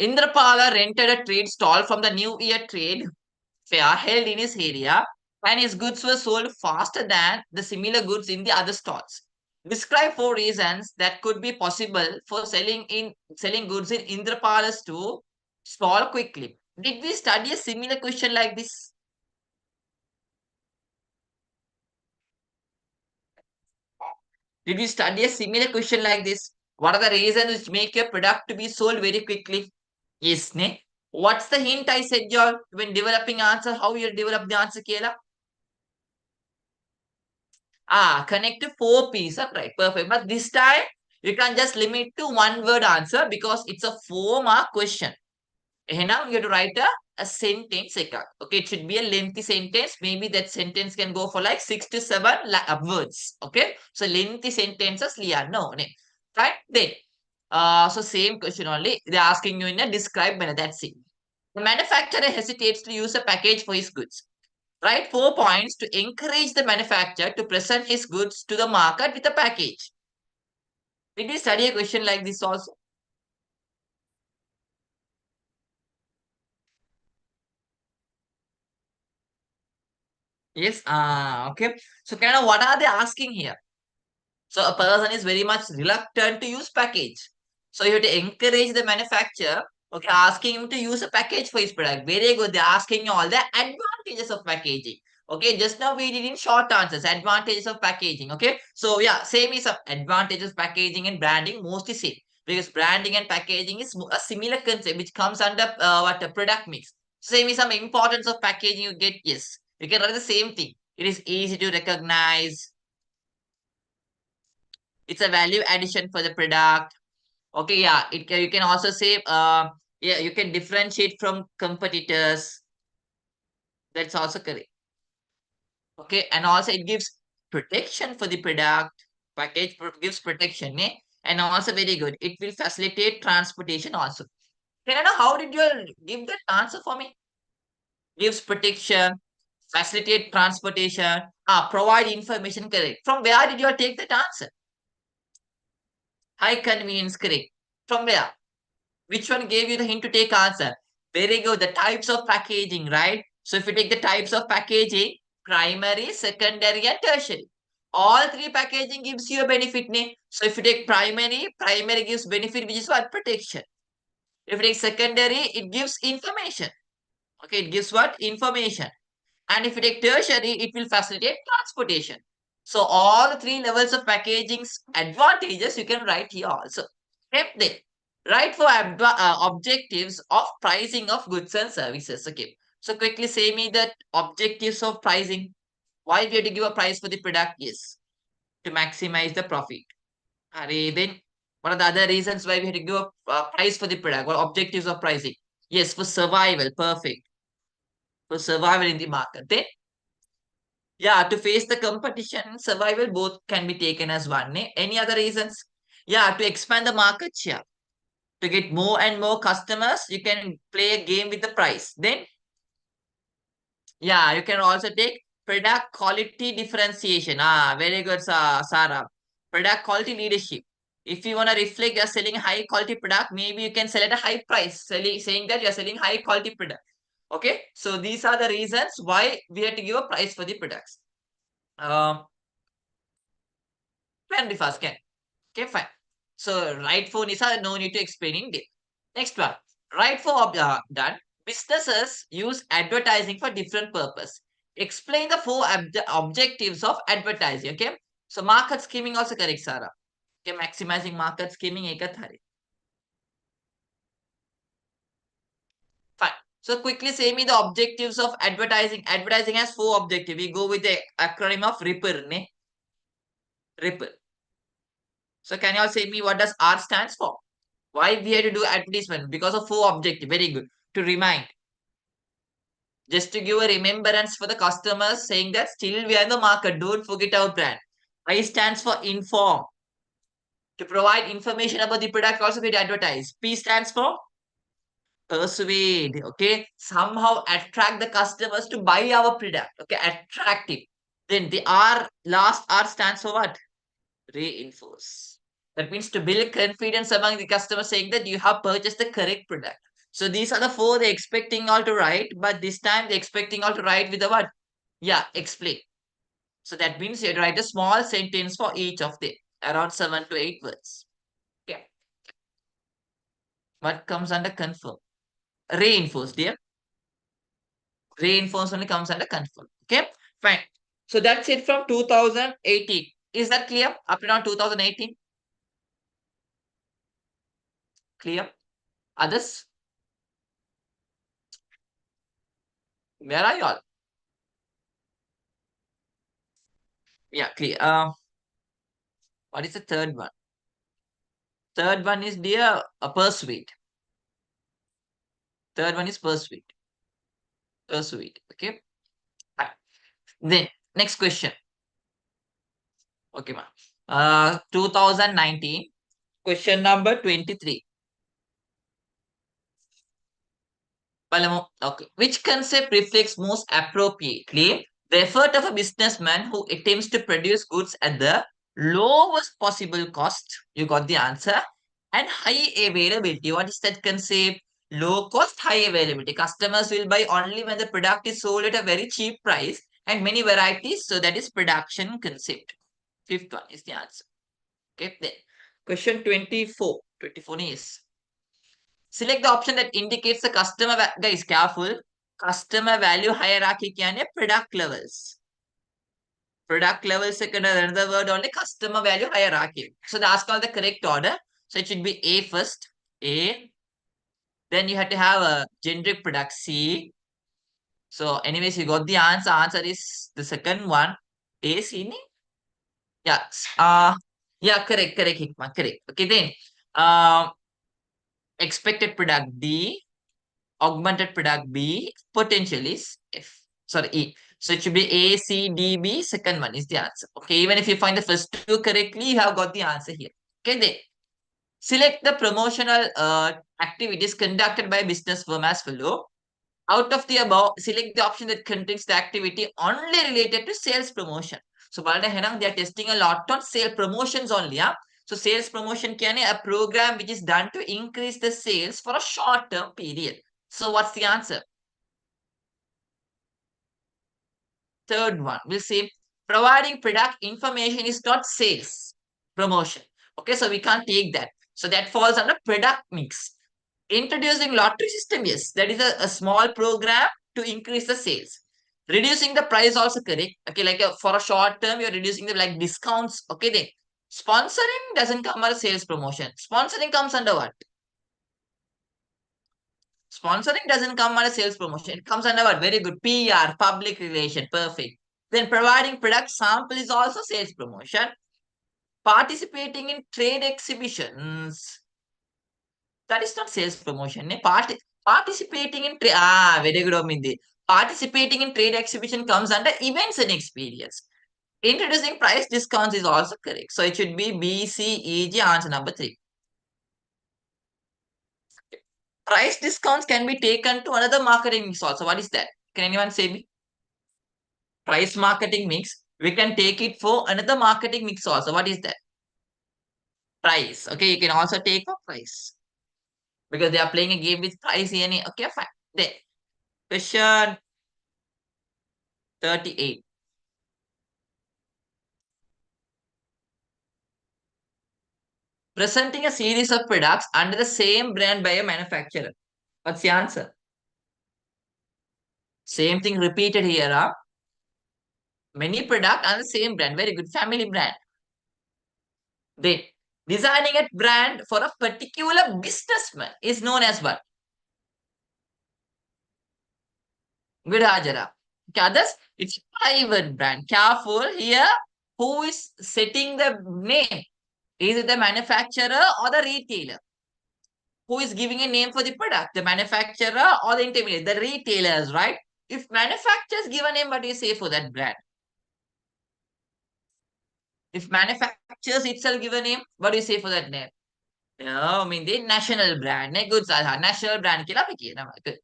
Indrapala rented a trade stall from the New Year trade fair held in his area, and his goods were sold faster than the similar goods in the other stalls. Describe four reasons that could be possible for selling goods in Indrapala's to stall quickly. Did we study a similar question like this? Did we study a similar question like this? What are the reasons which make your product to be sold very quickly? Yes, ne? What's the hint I said, y'all, when developing answer? How you develop the answer, Kela? Connect to four pieces, right? Perfect. But this time, you can just limit to one word answer because it's a 4-mark question. Now you have to write a sentence. Okay, it should be a lengthy sentence. Maybe that sentence can go for like 6 to 7 words. Okay, so lengthy sentences, liya. No, ne. Right? Then, so same question only. They're asking you in a describe manner. That's it. The manufacturer hesitates to use a package for his goods. Write 4 points to encourage the manufacturer to present his goods to the market with a package. Did we study a question like this also? Yes. Okay. So, kind of what are they asking here? So, a person is very much reluctant to use package. So, you have to encourage the manufacturer, okay, asking him to use a package for his product. Very good. They're asking you all the advantages of packaging. Okay, just now we did in short answers, advantages of packaging. Okay, so yeah, same is advantages packaging and branding, mostly same because branding and packaging is a similar concept which comes under what a product mix. Same is some importance of packaging you get. Yes, you can write the same thing. It is easy to recognize. It's a value addition for the product. Okay, yeah, you can also say yeah, you can differentiate from competitors. That's also correct. Okay, and also it gives protection for the product. Gives protection, eh? And also very good. It will facilitate transportation also. Can I know how did you give that answer for me? Gives protection, facilitate transportation, provide information, correct. From where did you take that answer? High convenience, correct. From where? Which one gave you the hint to take answer? Very good. The types of packaging, right? So if you take the types of packaging, primary, secondary, and tertiary. All three packaging gives you a benefit. Ne? So if you take primary, primary gives benefit, which is what? Protection. If you take secondary, it gives information. Okay, it gives what? Information. And if you take tertiary, it will facilitate transportation. So all the three levels of packaging's advantages you can write here also. Okay, then write for objectives of pricing of goods and services. Okay, so quickly say me that objectives of pricing. Why we have to give a price for the product? Yes, to maximize the profit. Then what are the other reasons why we have to give a price for the product? What objectives of pricing? Yes, for survival. Perfect. For survival in the market. Then yeah, to face the competition, survival both can be taken as one. Eh? Any other reasons? Yeah, to expand the market share. To get more and more customers, you can play a game with the price. Then, yeah, you can also take product quality differentiation. Very good, Sarah. Product quality leadership. If you want to reflect you're selling high quality product, maybe you can sell at a high price, saying that you're selling high quality product. Okay, so these are the reasons why we have to give a price for the products. Um, Very fast, can. Okay, fine. So right phone is no need to explain in depth. Next one. Right for done. Businesses use advertising for different purpose. Explain the four objectives of advertising. Okay. So market scheming also correct, Sarah. Okay, maximizing market scheming ekat hari. Fine. So quickly say me the objectives of advertising. Advertising has four objectives. We go with the acronym of RIPPER. Ne? RIPPER. So can you all say me what does R stands for? Why we had to do advertisement? Because of four objectives. Very good. To remind. Just to give a remembrance for the customers saying that still we are in the market. Don't forget our brand. I stands for inform. To provide information about the product also we advertise. P stands for persuade. Okay. Somehow attract the customers to buy our product. Okay. Attractive. Then the R, last R stands for what? Reinforce. That means to build confidence among the customers saying that you have purchased the correct product. So these are the four they're expecting all to write, but this time they're expecting all to write with the what? Yeah, explain. So that means you write a small sentence for each of them, around 7 to 8 words. Okay. What comes under confirm? Reinforce, dear. Reinforce only comes under confirm. Okay, fine. So that's it from 2018. Is that clear? Up to now 2018? Clear? Others? Where are you all? Yeah, clear. What is the third one? Third one is dear persuade. Third one is persuade. Persuade. Okay. Fine. Then next question. Okay, ma'am. 2019. Question number 23. Palamo. Okay. Which concept reflects most appropriately the effort of a businessman who attempts to produce goods at the lowest possible cost? You got the answer. And high availability. What is that concept? Low cost, high availability. Customers will buy only when the product is sold at a very cheap price and many varieties. So that is production concept. Fifth one is the answer. Okay. Then question 24. 24 is select the option that indicates the customer. Guys, careful. Customer value hierarchy kya hai? Product levels. Product levels second another word only customer value hierarchy. So they ask all the correct order. So it should be A first. A. Then you have to have a generic product C. So anyways, you got the answer. Answer is the second one. A C. Yeah. Yeah, correct, Hikma, correct. Okay, then expected product D, augmented product B, potential is F. Sorry, E. So it should be A, C, D, B. Second one is the answer. Okay, even if you find the first two correctly, you have got the answer here. Okay, then select the promotional activities conducted by a business firm as follow. Out of the above, select the option that contains the activity only related to sales promotion. So, they are testing a lot on sale promotions only. Yeah? So, sales promotion can a program which is done to increase the sales for a short term period. So, what's the answer? Third one, we'll say providing product information is not sales promotion. Okay, so we can't take that. So, that falls under product mix. Introducing lottery system, yes, that is a small program to increase the sales. Reducing the price also correct. Okay, like for a short term, you're reducing the like discounts. Okay, then sponsoring doesn't come under sales promotion. Sponsoring comes under what? Sponsoring doesn't come under sales promotion. It comes under what? Very good. PR, public relation. Perfect. Then providing product sample is also sales promotion. Participating in trade exhibitions, that is not sales promotion. Participating in very good, Omindi. Participating in trade exhibition comes under events and experience. Introducing price discounts is also correct. So it should be B, C, E, G, answer number 3. Price discounts can be taken to another marketing mix also. What is that? Can anyone say me? Price marketing mix. We can take it for another marketing mix also. What is that? Price. Okay, you can also take for price. Because they are playing a game with price. Okay, fine. Then question 38. Presenting a series of products under the same brand by a manufacturer. What's the answer? Same thing repeated here. Huh? Many products under the same brand. Very good. Family brand. Then designing a brand for a particular businessman is known as what? Good Hajara. Okay, others, it's private brand. Careful here. Who is setting the name? Is it the manufacturer or the retailer? Who is giving a name for the product? The manufacturer or the intermediate? The retailers, right? If manufacturers give a name, what do you say for that brand? If manufacturers itself give a name, what do you say for that name? No, I mean the national brand. Ne good national brand kila piki nama. Good.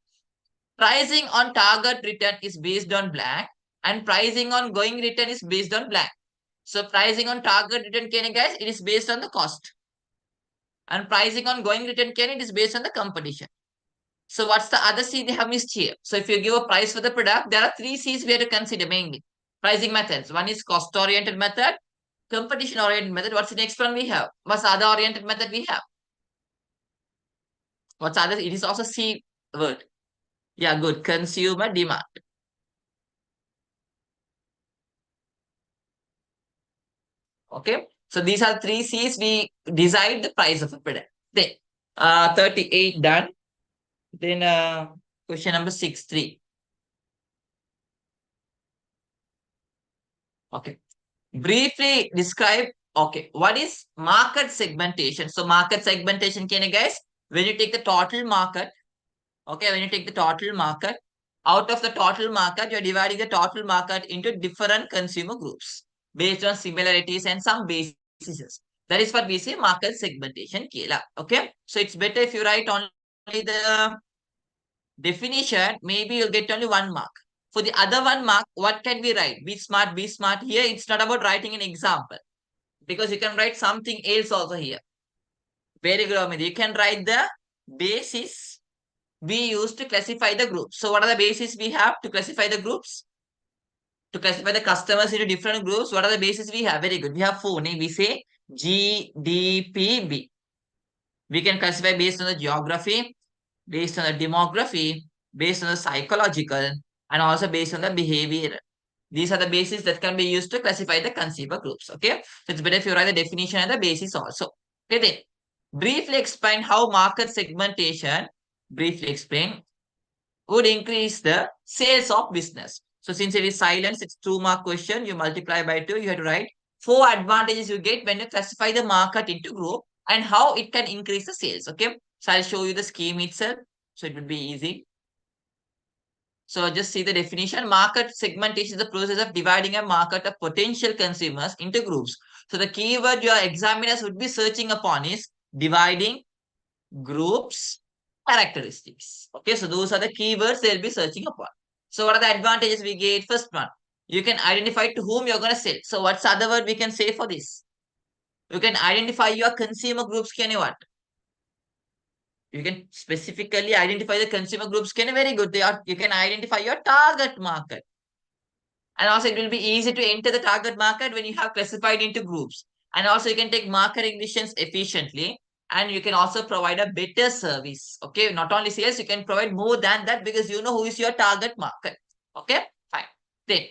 Pricing on target return is based on blank, and pricing on going return is based on blank. So pricing on target return can guys, it is based on the cost. And pricing on going return can it is based on the competition. So what's the other C they have missed here? So if you give a price for the product, there are three C's we have to consider mainly. Pricing methods. One is cost oriented method, competition oriented method. What's the next one we have? What's the other oriented method we have? What's other? It is also C word. Yeah, good. Consumer demand. Okay. So these are three C's we decide the price of a product. Then 38 done. Then question number 6, 3. Okay. Briefly describe, okay, what is market segmentation? So market segmentation, can you guys, when you take the total market, okay, when you take the total market, out of the total market, you're dividing the total market into different consumer groups based on similarities and some bases. That is what we say market segmentation, Kela. Okay. So it's better if you write only the definition, maybe you'll get only 1 mark. For the other 1 mark, what can we write? Be smart, be smart. Here, it's not about writing an example because you can write something else also here. Very good, Amit. You can write the basis we use to classify the groups. So what are the bases we have to classify the groups? To classify the customers into different groups, what are the bases we have? Very good. We have 4. Name we say GDPB. We can classify based on the geography, based on the demography, based on the psychological, and also based on the behavior. These are the bases that can be used to classify the consumer groups. Okay. So it's better if you write the definition and the basis also. Okay. Then briefly explain how market segmentation, briefly explain, would increase the sales of business. So since it is silence, it's 2 mark question. You multiply by 2, you have to write 4 advantages you get when you classify the market into group and how it can increase the sales. Okay. So I'll show you the scheme itself. So it will be easy. So just see the definition. Market segmentation is the process of dividing a market of potential consumers into groups. So the keyword your examiners would be searching upon is dividing, groups, characteristics. Okay, so those are the keywords they'll be searching upon. So what are the advantages we get? First one, you can identify to whom you're going to sell. So what's the other word we can say for this? You can identify your consumer groups. Can you what? You can specifically identify the consumer groups. Can you very good? They are. You can identify your target market. And also it will be easy to enter the target market when you have classified into groups. And also you can take marketing decisions efficiently. And you can also provide a better service. Okay. Not only sales, you can provide more than that because you know who is your target market. Okay. Fine. Then.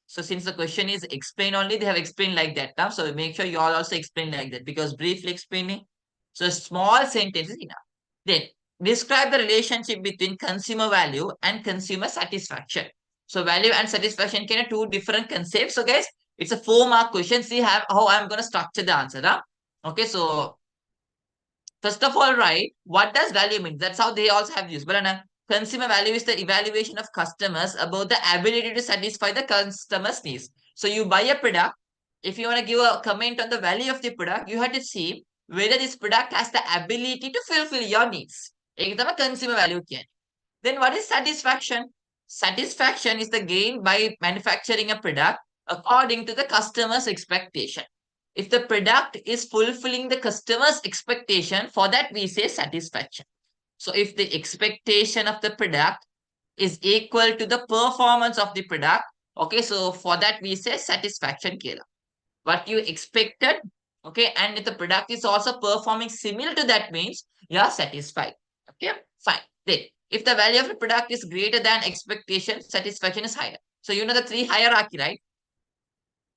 So since the question is explain only, they have explained like that. Now, so make sure you all also explain like that because briefly explaining. So a small sentence is enough. Then describe the relationship between consumer value and consumer satisfaction. So value and satisfaction can be two different concepts. So guys, it's a 4 mark question. See how I'm going to structure the answer. Huh? Okay, so first of all, right, what does value mean? That's how they also have used. But consumer value is the evaluation of customers about the ability to satisfy the customer's needs. So you buy a product. If you want to give a comment on the value of the product, you have to see whether this product has the ability to fulfill your needs. एकदम consumer value क्या है? Then what is satisfaction? Satisfaction is the gain by manufacturing a product according to the customer's expectation. If the product is fulfilling the customer's expectation, for that we say satisfaction. So if the expectation of the product is equal to the performance of the product, okay, so for that we say satisfaction. What you expected Okay, and if the product is also performing similar to that means you are satisfied. Okay, fine. Then if the value of the product is greater than expectation, satisfaction is higher. So you know the three hierarchy, right?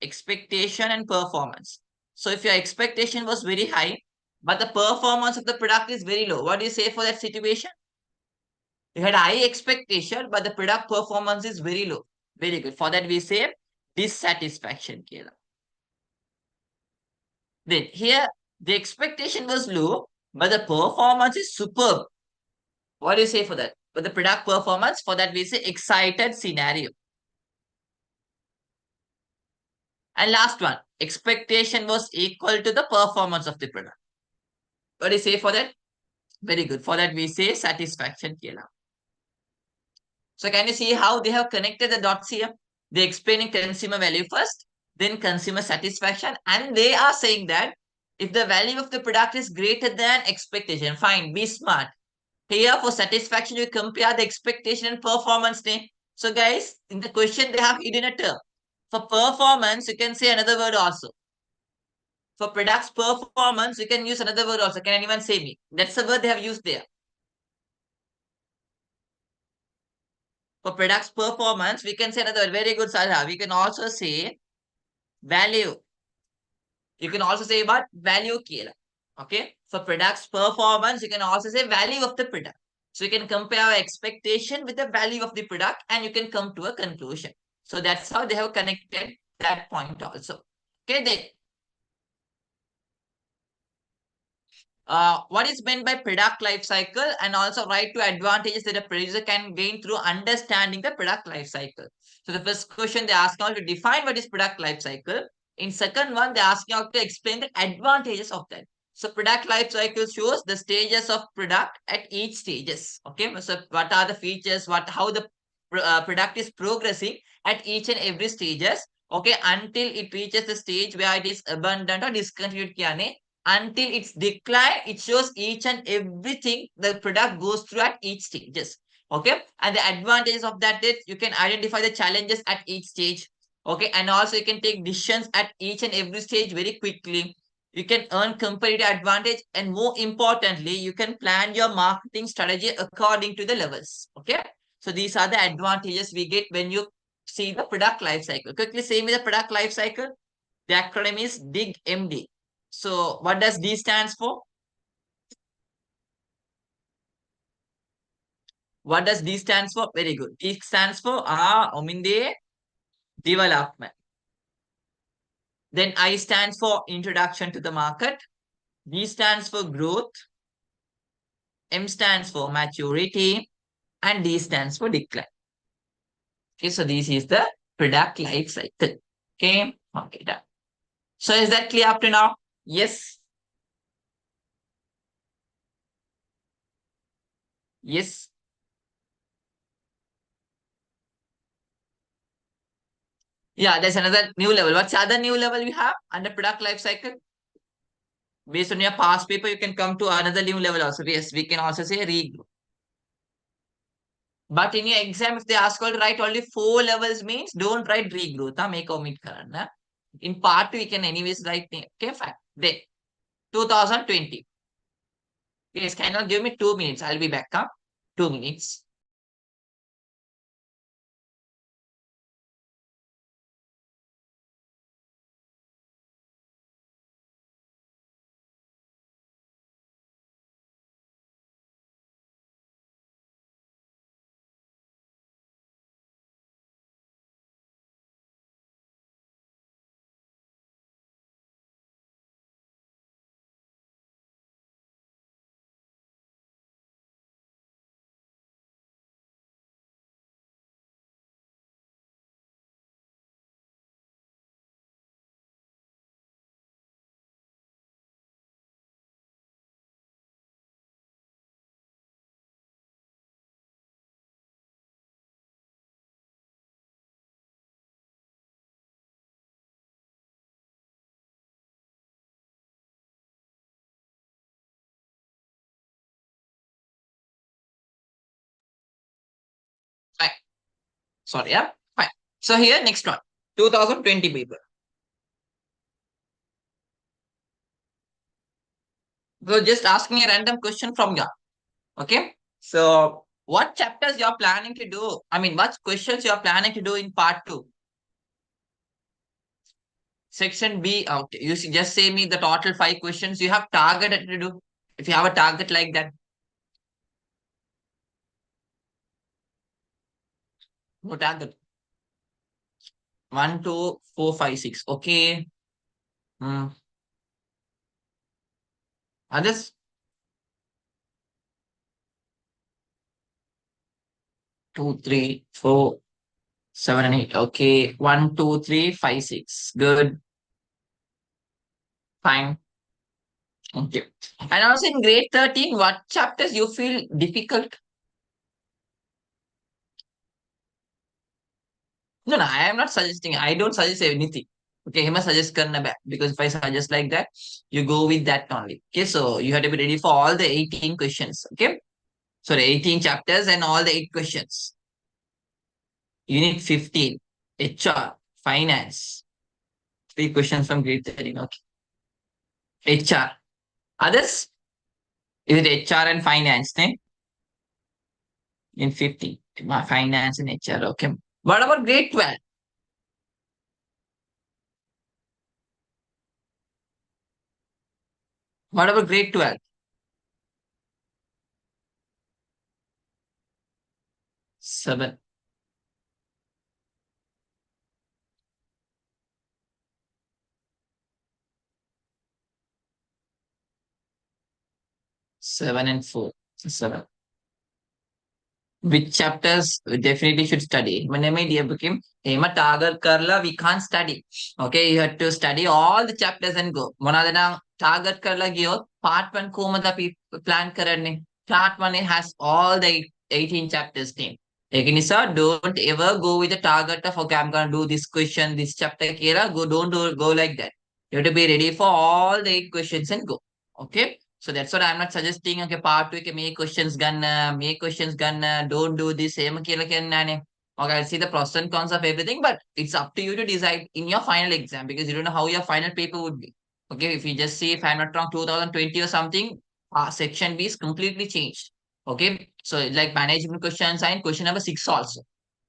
Expectation and performance. So if your expectation was very high, but the performance of the product is very low, what do you say for that situation? You had high expectation, but the product performance is very low. Very good. For that, we say dissatisfaction. Kela. Then here, the expectation was low, but the performance is superb. What do you say for that? But the product performance, for that, we say excited scenario. And last one, expectation was equal to the performance of the product. What do you say for that? Very good. For that, we say satisfaction. Kela. So can you see how they have connected the dots here? They're explaining consumer value first, then consumer satisfaction, and they are saying that if the value of the product is greater than expectation, fine, be smart. Here for satisfaction, you compare the expectation and performance name. So guys, in the question, they have hidden a term. For performance, you can say another word also. For products performance, you can use another word also. Can anyone say me? That's the word they have used there. For products performance, we can say another word. Very good, Sarah. We can also say value. You can also say what? Value killer. Okay. For products performance, you can also say value of the product. So you can compare expectation with the value of the product and you can come to a conclusion. So that's how they have connected that point also. Okay, then what is meant by product life cycle and also right to advantages that a producer can gain through understanding the product life cycle. So the first question they ask you to define what is product life cycle. In second one, they ask you to explain the advantages of that. So product life cycle shows the stages of product at each stages. Okay, so what are the features, how the product is progressing at each and every stages. Okay, until it reaches the stage where it is abundant or discontinued. Until its decline, it shows each and everything the product goes through at each stages. Okay, and the advantages of that is you can identify the challenges at each stage. Okay, and also you can take decisions at each and every stage very quickly. You can earn competitive advantage, and more importantly, you can plan your marketing strategy according to the levels. Okay, so these are the advantages we get when you see the product life cycle. Quickly say me the product life cycle. The acronym is DIG MD. So what does D stands for? What does D stands for? Very good. D stands for Ominde development. Then I stands for introduction to the market. D stands for growth. M stands for maturity. And D stands for decline. Okay, so this is the product life cycle. Okay, okay, done. So is that clear up to now? Yes. Yes. Yeah, there's another new level. What's the other new level we have under product life cycle? Based on your past paper, you can come to another new level also. Yes, we can also say regrowth. But in your exam, if they ask you to write only 4 levels, means don't write regrowth. Make omit karan. In part 2, we can anyways write. Okay, fine. Then 2020. Yes, can you give me 2 minutes? I'll be back. 2 minutes. Fine. Sorry, yeah. Fine. So here, next one. 2020 paper. So just asking a random question from you. Okay. So what chapters you're planning to do? I mean, what questions you're planning to do in part two? Section B. Okay. Just say me the total 5 questions you have targeted to do. If you have a target like that, no target. 1, 2, 4, 5, 6. Okay. Hmm. Others? 2, 3, 4, 7, and 8. Okay. 1, 2, 3, 5, 6. Good. Fine. Okay. And also in grade 13, what chapters you feel difficult? No, no, I am not suggesting. I don't suggest anything. Okay, he must suggest karna back because if I suggest like that, you go with that only. Okay, so you have to be ready for all the 18 questions. Okay, so the 18 chapters and all the 8 questions. Unit 15, HR, finance. 3 questions from grade 13. Okay, HR. Others? Is it HR and finance? Ne? In 15, finance and HR. Okay. What about grade 12? What about grade 12? 7. 7 and 4. 7. Which chapters we definitely should study? When I dear became Hema Tagar Karla, we can't study. Okay, you have to study all the chapters and go. Monadana Tagar Karla Gyo, part one Komada plan Karani. Part one has all the 18 chapters name. Again, sir, don't ever go with the target of okay, I'm gonna do this question, this chapter, Kira. Don't go like that. You have to be ready for all the 8 questions and go. Okay. So that's what I'm not suggesting. Okay, part two, okay, make questions gonna, don't do this, same okay, I'll see the pros and cons of everything, but it's up to you to decide in your final exam because you don't know how your final paper would be. Okay, if you just see, if I'm not wrong, 2020 or something, section B is completely changed. Okay, so like management questions and question number 6 also.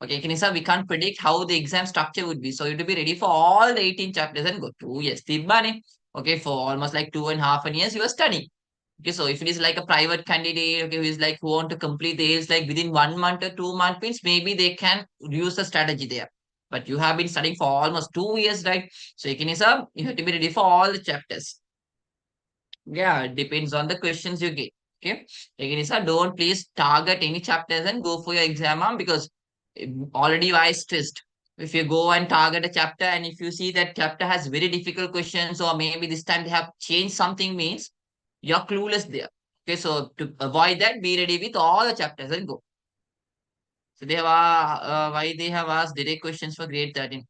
Okay, Kanisa, we can't predict how the exam structure would be. So you have to be ready for all the 18 chapters and go 2 years. Tibbani. Okay, for almost like 2.5 years, you are studying. Okay, so if it is like a private candidate, okay, who is like who want to complete the age like within 1 month or 2 months, means maybe they can use the strategy there. But you have been studying for almost 2 years, right? So you can you have to be ready for all the chapters. Yeah, it depends on the questions you get. Okay. Again, Isa, don't please target any chapters and go for your exam because already I stressed. If you go and target a chapter and if you see that chapter has very difficult questions or maybe this time they have changed something means you're clueless there. Okay, so to avoid that, be ready with all the chapters and go. So they have why they have asked direct questions for grade 13.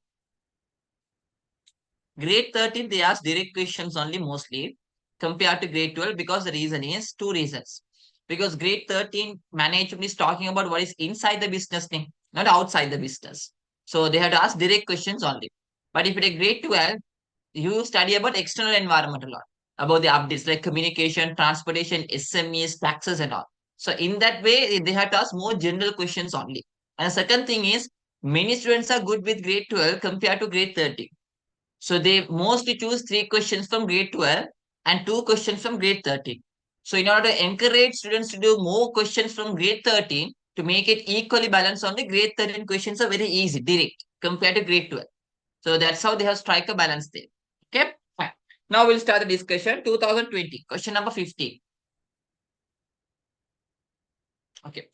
Grade 13, they ask direct questions only mostly compared to grade 12 because the reason is 2 reasons. Because grade 13 management is talking about what is inside the business thing, not outside the business. So they have to ask direct questions only. But if it is grade 12, you study about external environment a lot, about the updates like communication, transportation, SMEs, taxes, and all. So in that way, they have to ask more general questions only. And the second thing is, many students are good with grade 12 compared to grade 13. So they mostly choose 3 questions from grade 12 and 2 questions from grade 13. So in order to encourage students to do more questions from grade 13, to make it equally balanced on the grade 13 questions are very easy, direct, compared to grade 12. So that's how they have strike a balance there. Okay, fine. Now we'll start the discussion. 2020, question number 15. Okay.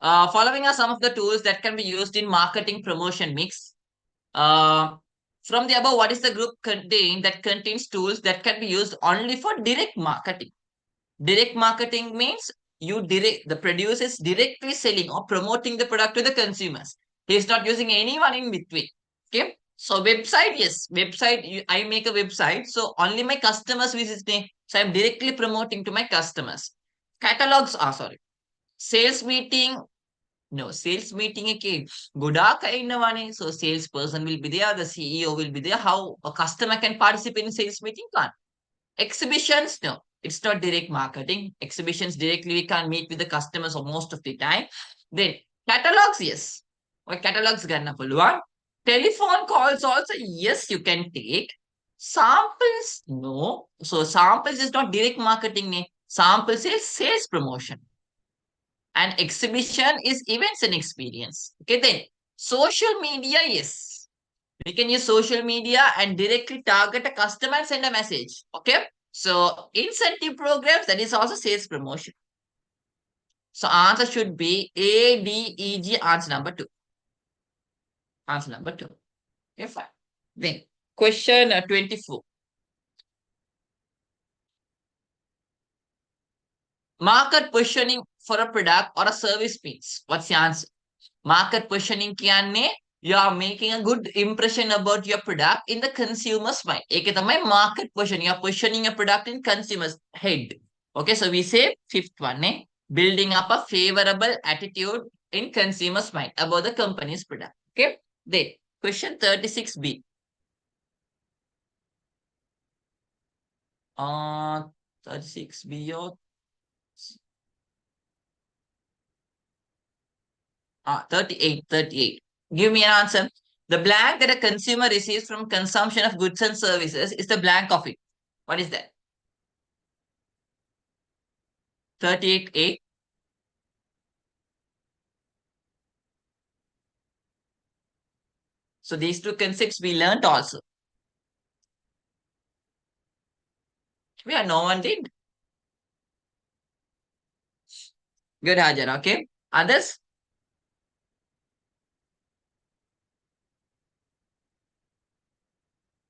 Following are some of the tools that can be used in marketing promotion mix. Uh, from the above, what is the group contain that contains tools that can be used only for direct marketing? Direct marketing means the producer is directly selling or promoting the product to the consumers. He is not using anyone in between. Okay. So website, yes, website. I make a website, so only my customers visit me. So I'm directly promoting to my customers. Catalogs, sorry. Sales meeting, no, sales meeting again. Goda kainavane. So salesperson will be there, the CEO will be there. How a customer can participate in sales meeting? Can't. Exhibitions, no. It's not direct marketing. Exhibitions directly we can't meet with the customers most of the time. Then catalogs, yes. Or catalogs ganna puluwan. Telephone calls also, yes, you can take. Samples, no. So samples is not direct marketing. Ne. Samples is sales promotion. And exhibition is events and experience. Okay, then social media, yes. We can use social media and directly target a customer and send a message. Okay. So incentive programs, that is also sales promotion. So answer should be A, D, E, G, answer number two. Answer number two. Okay, fine. Then question 24. Market positioning for a product or a service means. What's the answer? Market positioning කියන්නේ you are making a good impression about your product in the consumer's mind. ඒකේ තමයි market positioning. You are positioning your product in consumer's head. Okay, so we say fifth one, building up a favorable attitude in consumer's mind about the company's product. Okay, then question 36B. 36B or 38. Give me an answer. The blank that a consumer receives from consumption of goods and services is the blank of it. What is that? 38A. So these two concepts we learned also. Yeah, no one did. Good, Hajar. Okay. Others?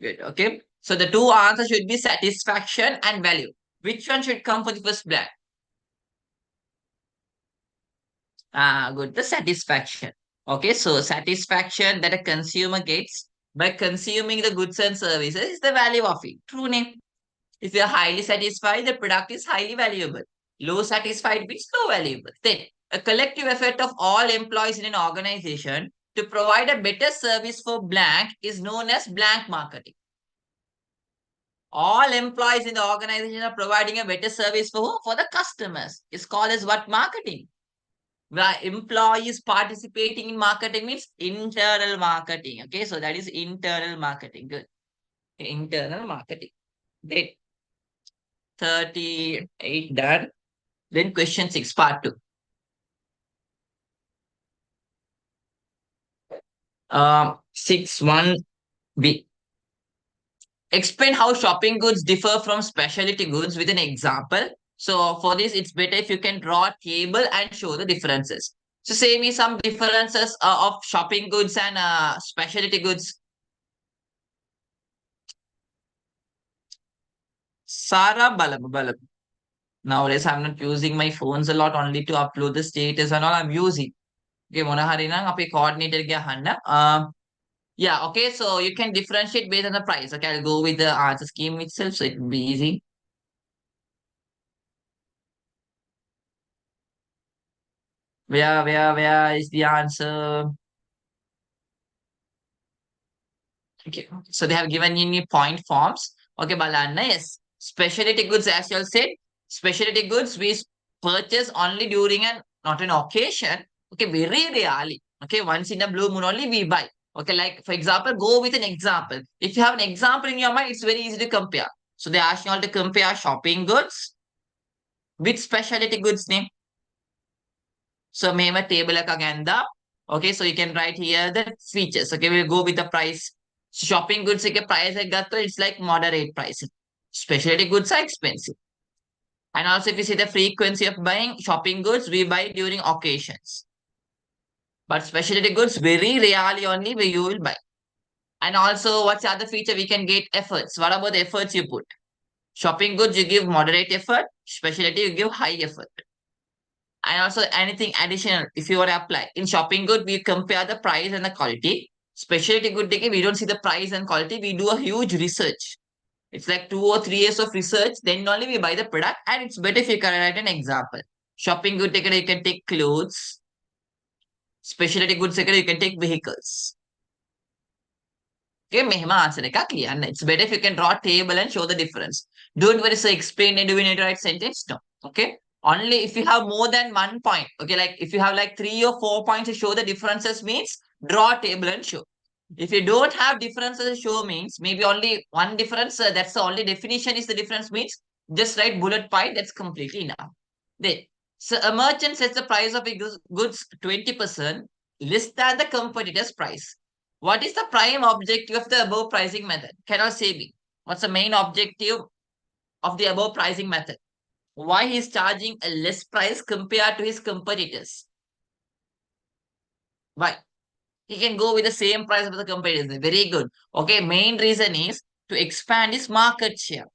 Good. Okay. So the two answers should be satisfaction and value. Which one should come for the first blank? Good. The satisfaction. Okay. So satisfaction that a consumer gets by consuming the goods and services is the value of it. True name. If you are highly satisfied, the product is highly valuable. Low satisfied means low valuable. Then, a collective effort of all employees in an organization to provide a better service for blank is known as blank marketing. All employees in the organization are providing a better service for who? For the customers. It's called as what marketing? Where employees participating in marketing means internal marketing. Okay, so that is internal marketing. Good. Internal marketing. Then 38 done. Then question 6, part 2. 6(1)(b). Explain how shopping goods differ from specialty goods with an example. So for this, it's better if you can draw a table and show the differences. So say me some differences of shopping goods and specialty goods. Sarah Balab. Nowadays, I'm not using my phones a lot only to upload the status and all I'm using. Okay, මොන හරි නම් අපේ coordinator ගේ අහන්න. Yeah, okay, so you can differentiate based on the price. Okay, I'll go with the answer scheme itself, so it will be easy. Where is the answer? Okay, so they have given you point forms. Okay, Balanna, yes. Specialty goods, as you all said, specialty goods we purchase only during an not an occasion. Okay, very rarely. Okay, once in a blue moon only we buy. Okay, like for example, go with an example. If you have an example in your mind, it's very easy to compare. So they ask you all to compare shopping goods with specialty goods name. So මේම table එකක් ඇඳා. Okay, so you can write here the features. Okay, we'll go with the price. Shopping goods එකේ price එක ගත්තොත් it's like moderate price. Specialty goods are expensive. And also if you see the frequency of buying shopping goods, we buy during occasions. But specialty goods very rarely only we you will buy. And also what's the other feature we can get efforts? What about the efforts you put? Shopping goods you give moderate effort, specialty you give high effort. And also anything additional if you want to apply. In shopping good, we compare the price and the quality. Specialty good, we don't see the price and quality. We do a huge research. It's like 2 or 3 years of research. Then only we buy the product. And it's better if you can write an example. Shopping good, you can take clothes. Specialty goods, you can take vehicles. Okay, මෙහෙම answer එකක් ලියන්න. It's better if you can draw a table and show the difference. Don't worry, so explain and do we need to write sentence? No. Okay. Only if you have more than 1 point. Okay, like if you have like 3 or 4 points to show the differences means draw a table and show. If you don't have differences to show means maybe only one difference. That's the only definition is the difference means just write bullet point. That's completely enough. Then, so a merchant sets the price of a goods 20% less than the competitor's price. What is the prime objective of the above pricing method? Cannot say me. What's the main objective of the above pricing method? Why he's charging a less price compared to his competitors? Why? He can go with the same price of the competitors. Very good. Okay, main reason is to expand his market share.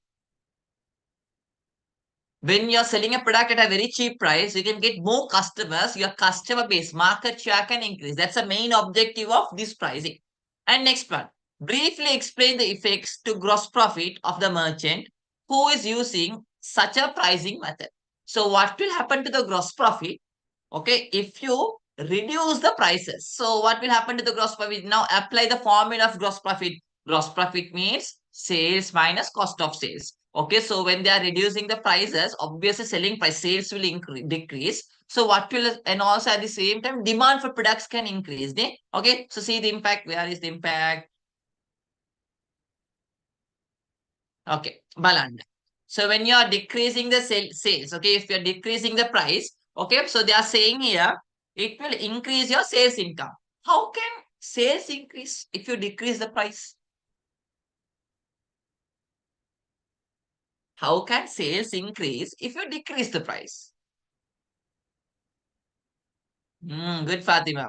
When you're selling a product at a very cheap price, you can get more customers. Your customer base, market share can increase. That's the main objective of this pricing. And next part, briefly explain the effects to gross profit of the merchant who is using such a pricing method. So what will happen to the gross profit? Okay, if you reduce the prices. So what will happen to the gross profit? Now apply the formula of gross profit. Gross profit means sales minus cost of sales. Okay, so when they are reducing the prices, obviously selling price sales will decrease. So what will, and also at the same time, demand for products can increase. Okay, so see the impact. Where is the impact? Okay, Balanda. So when you are decreasing the sales, okay, if you're decreasing the price, okay, so they are saying here, it will increase your sales income. How can sales increase if you decrease the price? How can sales increase if you decrease the price? Good, Fatima.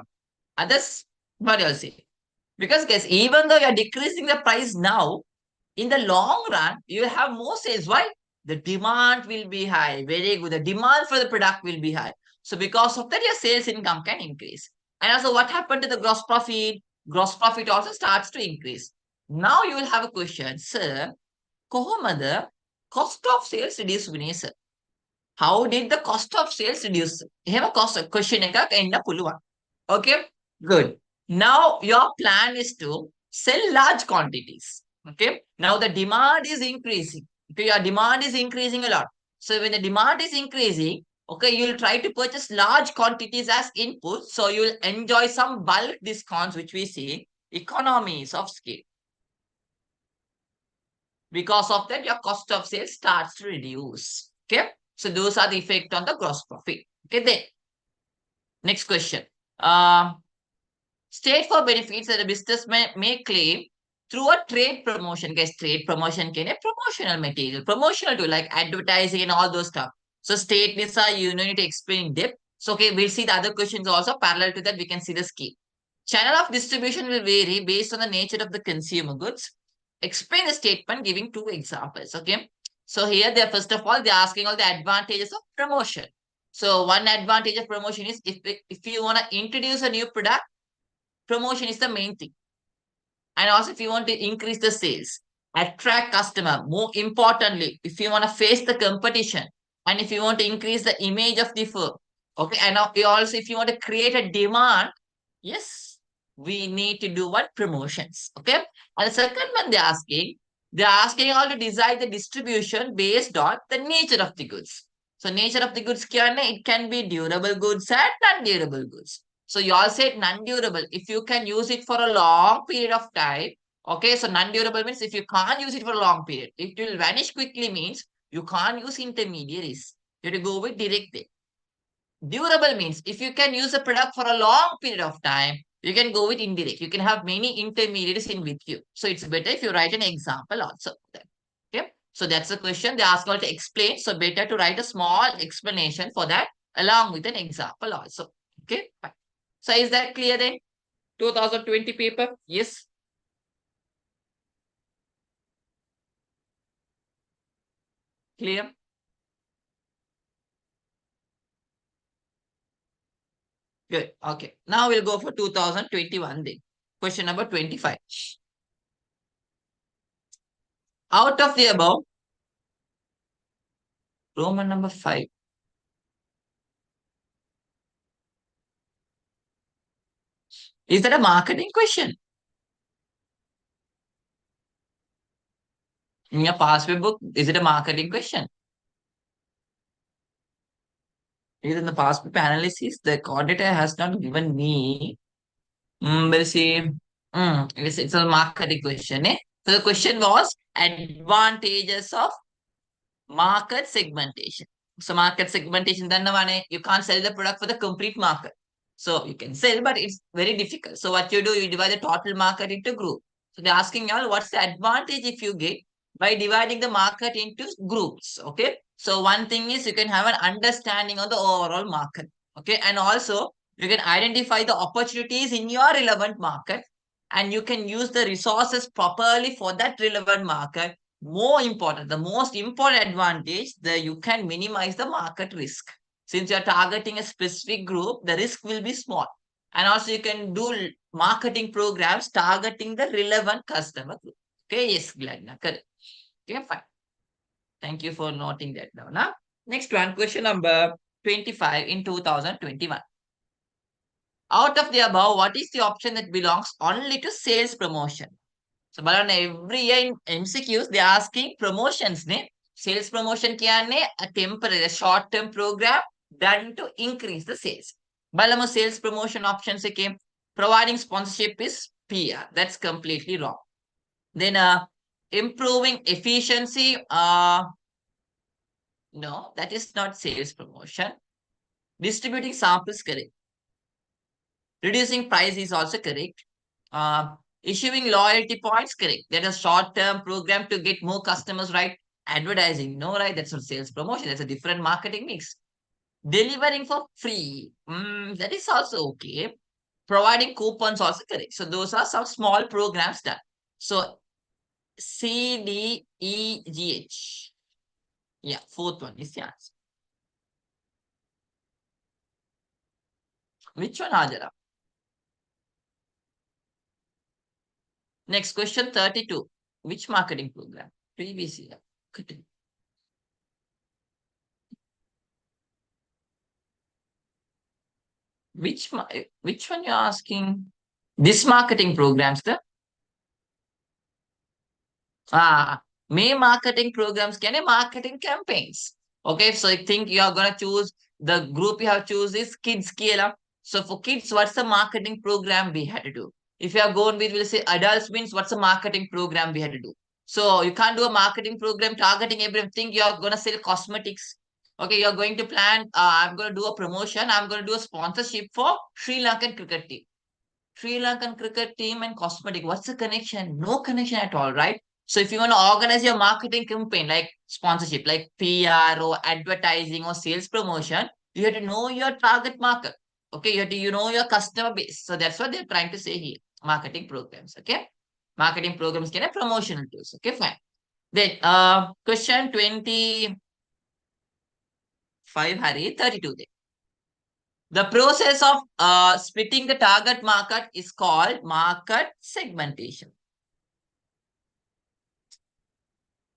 Others, what do you say? Because guys, even though you're decreasing the price now, in the long run, you will have more sales. Why? The demand will be high. Very good. The demand for the product will be high. So because of that, your sales income can increase. And also what happened to the gross profit? Gross profit also starts to increase. Now you will have a question, sir, කොහොමද cost of sales reduce වෙන්නේ sir? How did the cost of sales reduce? එහෙම cost question එකක් එන්න පුළුවන්. Okay, good. Now your plan is to sell large quantities. Okay, now the demand is increasing. Okay, your demand is increasing a lot. So when the demand is increasing, okay, you'll try to purchase large quantities as input. So you'll enjoy some bulk discounts, which we see economies of scale. Because of that, your cost of sales starts to reduce. Okay, so those are the effect on the gross profit. Okay, then next question. State for benefits that a business may claim through a trade promotion. Guys, trade promotion can a promotional material, promotional to like advertising and all those stuff. So state Nisa, you need to explain in depth. So okay, we'll see the other questions also parallel to that. We can see the scheme. Channel of distribution will vary based on the nature of the consumer goods. Explain the statement giving 2 examples. Okay. So here they're first of all, they're asking all the advantages of promotion. So one advantage of promotion is if you want to introduce a new product, promotion is the main thing. And also if you want to increase the sales, attract customer, more importantly, if you want to face the competition, and if you want to increase the image of the firm, okay, and also if you want to create a demand, yes, we need to do what? Promotions. Okay. And the second one they're asking all to decide the distribution based on the nature of the goods. So nature of the goods it can be durable goods and non-durable goods. So you all said non-durable. If you can use it for a long period of time, okay, so non-durable means if you can't use it for a long period, it will vanish quickly means you can't use intermediaries. You have to go with direct. Durable means if you can use a product for a long period of time, you can go with indirect. You can have many intermediaries in with you. So it's better if you write an example also. Okay. So that's the question. They ask all to explain. So better to write a small explanation for that along with an example also. Okay. Fine. So is that clear then? 2020 paper? Yes. Clear? Good. Okay. Now we'll go for 2021 then. Question number 25. Out of the above, Roman number 5. Is that a marketing question? In your past book, is it a marketing question? Because in the past paper analysis, the coordinator has not given me. We'll see. It's a marketing question. Eh? So the question was advantages of market segmentation. So market segmentation, then you can't sell the product for the complete market. So you can sell, but it's very difficult. So what you do, you divide the total market into group. So they're asking y'all what's the advantage if you get by dividing the market into groups. Okay. So one thing is you can have an understanding of the overall market. Okay. And also you can identify the opportunities in your relevant market and you can use the resources properly for that relevant market. More important, the most important advantage that you can minimize the market risk. Since you're targeting a specific group, the risk will be small. And also you can do marketing programs targeting the relevant customer group. Okay, yes, Gladna, correct. Okay, fine. Thank you for noting that down. Now, next one, question number 25 in 2021. Out of the above, what is the option that belongs only to sales promotion? So, but on every year in MCQs, they are asking promotions. Ne? Sales promotion kya ne? A temporary, a short-term program done to increase the sales. Balamo sales promotion options came. Providing sponsorship is PR. That's completely wrong. Then improving efficiency. No, that is not sales promotion. Distributing samples correct. Reducing price is also correct. Uh, Issuing loyalty points, correct. That is short-term program to get more customers, right? Advertising, no, right? That's not sales promotion. That's a different marketing mix. Delivering for free, that is also okay. Providing coupons also correct. So those are some small programs done. So C, D, E, G, H. Yeah, fourth one is the answer. Which one, Hajara? Next question 32. Which marketing program? Previous year. Which one you're asking? This marketing programs, the May marketing programs can a marketing campaigns. Okay, so I think you are gonna choose the group you have choose is kids scale. So for kids, what's the marketing program we had to do? If you are going with we'll say adults means what's the marketing program we had to do? So you can't do a marketing program targeting everything. You are gonna sell cosmetics. Okay, you're going to plan. I'm gonna do a promotion. I'm gonna do a sponsorship for Sri Lankan cricket team. Sri Lankan cricket team and cosmetic. What's the connection? No connection at all, right? So if you want to organize your marketing campaign like sponsorship, like PR or advertising or sales promotion, you have to know your target market. Okay, you have to know your customer base. So that's what they're trying to say here. Marketing programs. Okay. Marketing programs can have promotional tools. Okay, fine. Then question 25, Hari, 32 then. The process of splitting the target market is called market segmentation.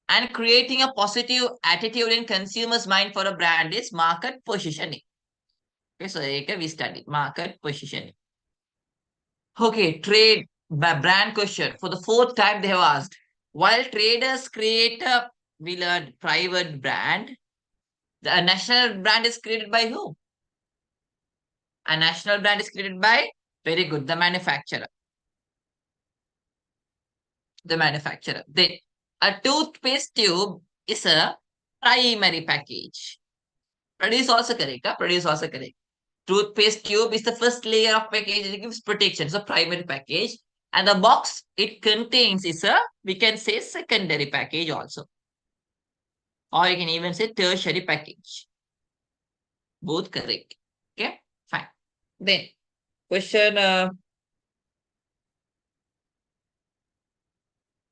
And creating a positive attitude in consumers' mind for a brand is market positioning. Okay, so we studied market positioning. Okay, trade brand question. For the fourth time, they have asked, while traders create a we learned private brand, the national brand is created by who? A national brand is created by, very good, the manufacturer. The manufacturer. Then a toothpaste tube is a primary package. Produce also correct. Huh? Produce also correct. Toothpaste tube is the first layer of package. It gives protection. So primary package. And the box it contains is a, we can say secondary package also. Or you can even say tertiary package. Both correct. Okay, fine. Then question,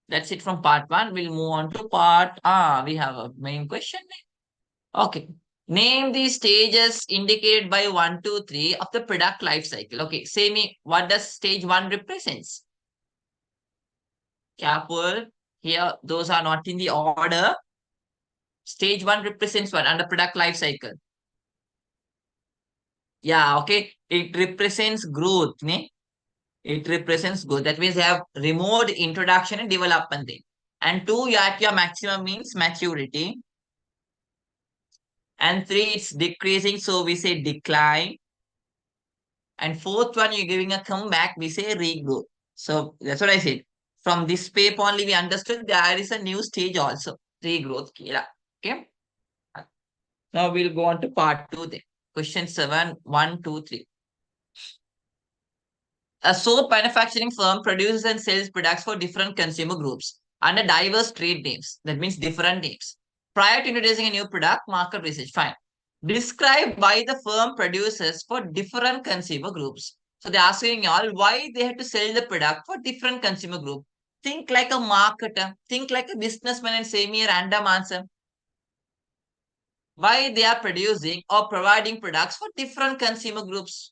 that's it from part one. We'll move on to part, we have a main question. Okay. Name the stages indicated by 1, 2, 3 of the product life cycle. Okay. Say me, what does stage 1 represents? Careful. Here, those are not in the order. Stage 1 represents what? Under product life cycle. Yeah, okay. It represents growth. Ne? It represents growth. That means they have removed introduction and development thing. And 2, you're at your maximum means maturity. And 3, it's decreasing, so we say decline. And 4th one, you're giving a comeback, we say regrowth. So that's what I said. From this paper only, we understood there is a new stage also, regrowth. Okay. Now we'll go on to part 2 then. Question 7, 1, 2, 3. A soap manufacturing firm produces and sells products for different consumer groups under diverse trade names. That means different names. Prior to introducing a new product, market research. Fine. Describe why the firm produces for different consumer groups. So they're asking y'all why they have to sell the product for different consumer group. Think like a marketer. Think like a businessman and say me a random answer. Why they are producing or providing products for different consumer groups.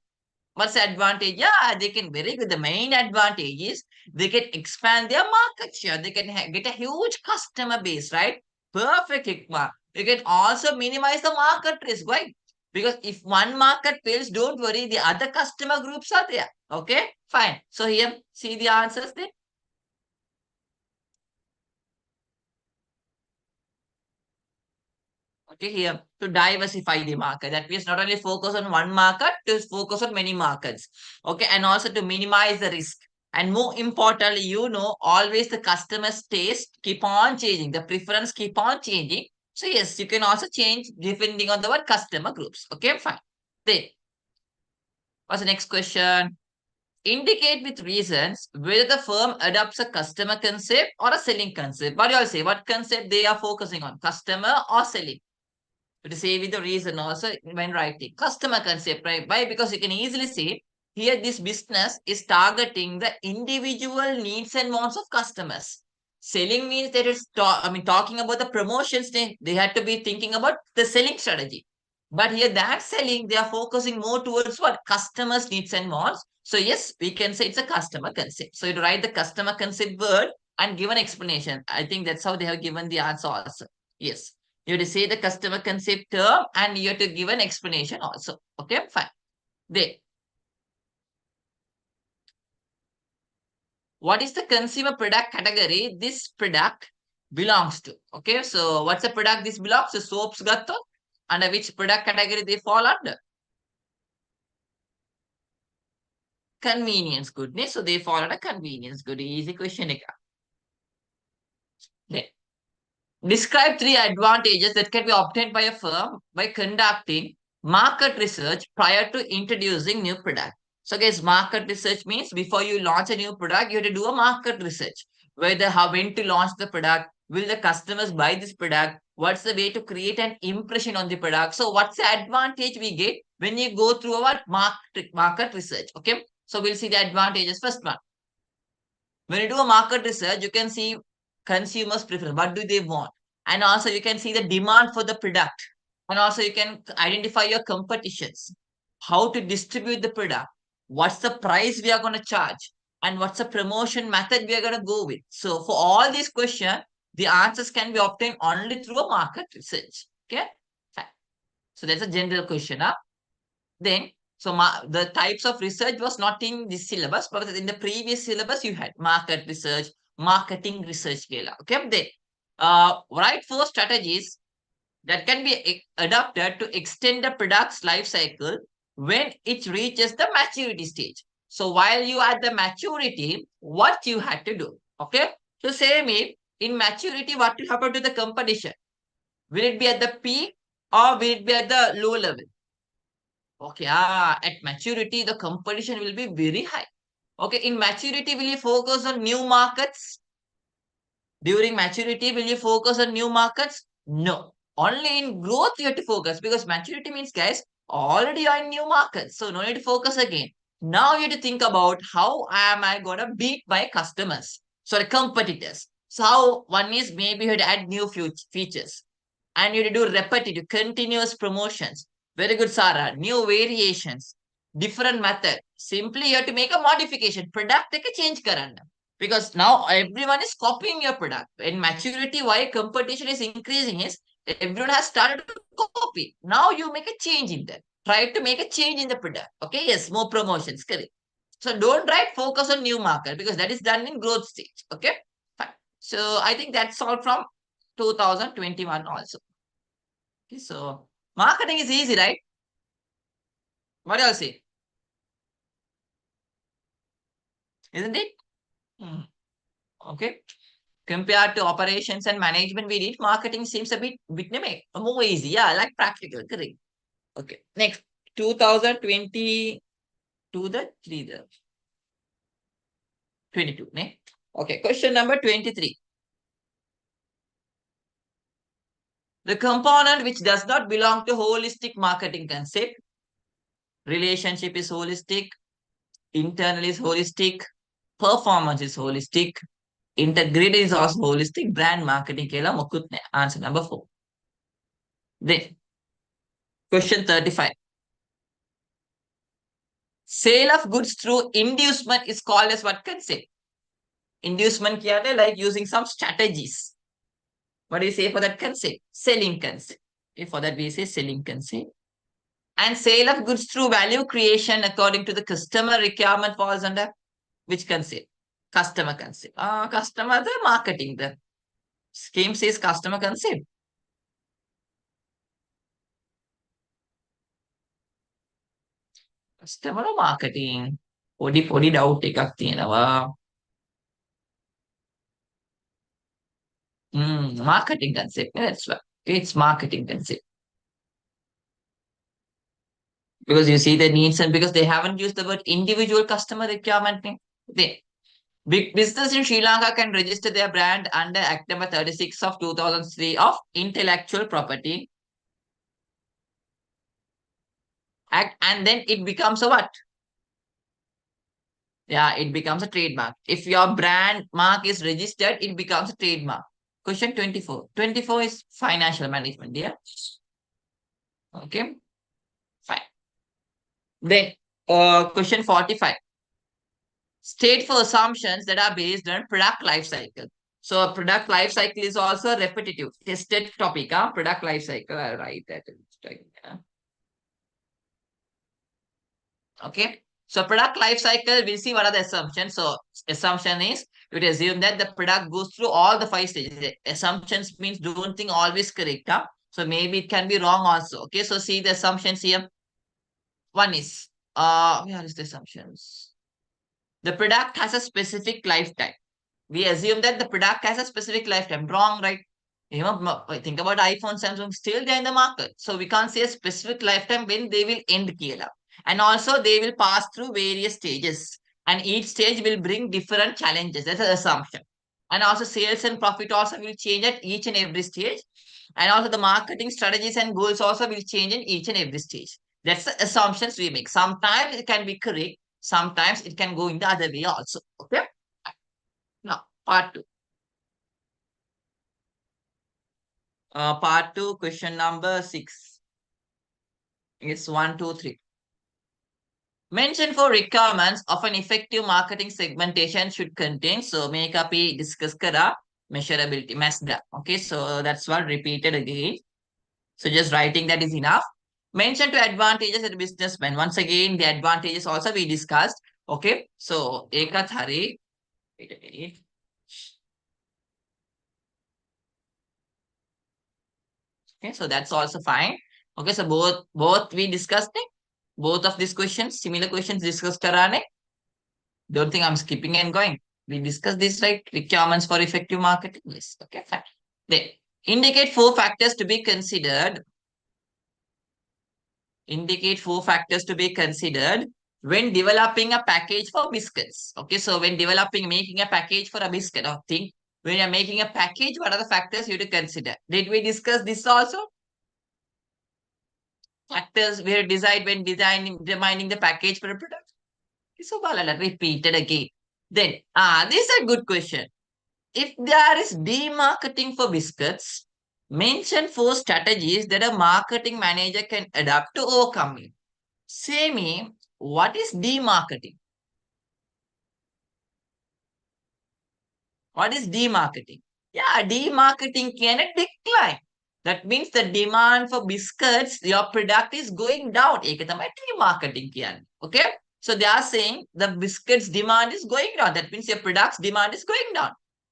What's the advantage? Yeah, they can very good. The main advantage is they can expand their market share. They can get a huge customer base, right? Perfect, Hikma. You can also minimize the market risk, right? Because if one market fails, don't worry, the other customer groups are there. Okay, fine. So here, see the answers there. Okay, here to diversify the market. That means not only focus on one market, to focus on many markets. Okay, and also to minimize the risk. And more importantly, always the customer's taste keep on changing. The preference keep on changing. So yes, you can also change depending on the what customer groups. Okay, fine. Then what's the next question? Indicate with reasons whether the firm adopts a customer concept or a selling concept. What do you all say? What concept they are focusing on? Customer or selling? To say with the reason also when writing. Customer concept, right? Why? Because you can easily say here this business is targeting the individual needs and wants of customers. Selling means that it's talking about the promotions. They had to be thinking about the selling strategy. But here that selling, they are focusing more towards what customers needs and wants. So yes, we can say it's a customer concept. So you write the customer concept word and give an explanation. I think that's how they have given the answer also. Yes. You have to say the customer concept term and you have to give an explanation also. Okay, fine. Then, what is the consumer product category this product belongs to? Okay, so what's the product this belongs to? Soaps gatto. Under which product category they fall under? Convenience goodness. So they fall under convenience good. Easy question. Then, describe 3 advantages that can be obtained by a firm by conducting market research prior to introducing new product. So guys, market research means before you launch a new product, you have to do a market research. Whether how when to launch the product, will the customers buy this product? What's the way to create an impression on the product? So what's the advantage we get when you go through our market research? Okay. So we'll see the advantages. First one. When you do a market research, you can see consumers' preference. What do they want? And also you can see the demand for the product. And also you can identify your competitions, how to distribute the product, what's the price we are going to charge, and what's the promotion method we are going to go with. So for all these questions, the answers can be obtained only through a market research. Okay. Fine. So that's a general question. Huh? Then, so the types of research was not in this syllabus, but in the previous syllabus you had market research, marketing research. Okay. Then, write 4 strategies that can be adapted to extend the product's life cycle when it reaches the maturity stage. So while you are at the maturity, what you had to do? Okay. So same in maturity, what will happen to the competition? Will it be at the peak or will it be at the low level? Okay, at maturity, the competition will be very high. Okay, in maturity, will you focus on new markets? During maturity, will you focus on new markets? No. Only in growth you have to focus because maturity means, guys, already you're in new markets. So no need to focus again. Now you have to think about how am I going to beat my customers? Sorry, competitors. So how one is maybe you have to add new features and you have to do repetitive, continuous promotions. Very good, Sarah. New variations, different method. Simply you have to make a modification. Product take a change current. Because now everyone is copying your product. In maturity, why competition is increasing is everyone has started to copy. Now you make a change in that. Try to make a change in the product. Okay, yes, more promotions, correct. So don't write focus on new market because that is done in growth stage. Okay, fine. So I think that's all from 2021 also. Okay, so marketing is easy, right? What do you say? Isn't it? Hmm. Okay. Compared to operations and management, we did marketing seems a bit more easy. Yeah, like practical, correct. Okay. Next, 2020 to the 3 the 22. Ne? Okay. Question number 23. The component which does not belong to holistic marketing concept. Relationship is holistic. Internal is holistic. Performance is holistic. Integrity is also holistic. Brand marketing kela mokutne. Answer number 4. Then question 35. Sale of goods through inducement is called as what concept? Inducement kya like using some strategies. What do you say for that concept? Selling concept. Okay, for that we say selling concept. And sale of goods through value creation according to the customer requirement falls under which concept? Customer concept. Customer the marketing. The scheme says customer concept. Customer marketing. පොඩි doubt එකක් තියෙනවා. Marketing concept. That's right. It's marketing concept. Because you see the needs and because they haven't used the word individual customer requirement. They, big business in Sri Lanka can register their brand under Act number 36 of 2003 of Intellectual Property Act, and then it becomes a what? Yeah, it becomes a trademark. If your brand mark is registered, it becomes a trademark. Question 24. 24 is financial management, yeah? Okay, fine. Then, question 45. State for assumptions that are based on product life cycle. So product life cycle is also a repetitive tested topic. Product life cycle. I'll write that. Okay. So product life cycle, we'll see what are the assumptions. So assumption is you assume that the product goes through all the 5 stages. Assumptions means don't think always correct. So maybe it can be wrong also. Okay. So see the assumptions here. One is where is the assumptions? The product has a specific lifetime. We assume that the product has a specific lifetime. Wrong, right? You know, think about iPhone, Samsung, still they're in the market. So we can't say a specific lifetime when they will end KLA. And also they will pass through various stages. And each stage will bring different challenges. That's an assumption. And also sales and profit also will change at each and every stage. And also the marketing strategies and goals also will change in each and every stage. That's the assumptions we make. Sometimes it can be correct. Sometimes it can go in the other way also. Okay. Now, part 2. Part 2, question number 6. It's 1, 2, 3. Mention for requirements of an effective marketing segmentation should contain. So, make up discuss kara measurability, MASDA. Okay, so that's what repeated again. So, just writing that is enough. Mention to advantages as a businessman. Once again, the advantages also we discussed. Okay, so Ekat Hari. Wait a minute. Okay, so that's also fine. Okay, so both we discussed it. Both of these questions, similar questions discussed karane. Don't think I'm skipping and going. We discussed this, right? Requirements for effective marketing list. Okay, fine. Then indicate 4 factors to be considered. Indicate 4 factors to be considered when developing a package for biscuits. Okay, so when making a package for a biscuit, or think when you're making a package, what are the factors you have to consider? Did we discuss this also? Factors we decide when designing the package for a product. So Balala repeated again. Then, this is a good question. If there is demarketing for biscuits, mention 4 strategies that a marketing manager can adapt to overcome it. Say me, what is demarketing? What is demarketing? Yeah, demarketing can decline. That means the demand for biscuits, your product is going down. ඒක තමයි demarketing කියන්නේ. Okay? So they are saying the biscuits demand is going down. That means your product's demand is going down.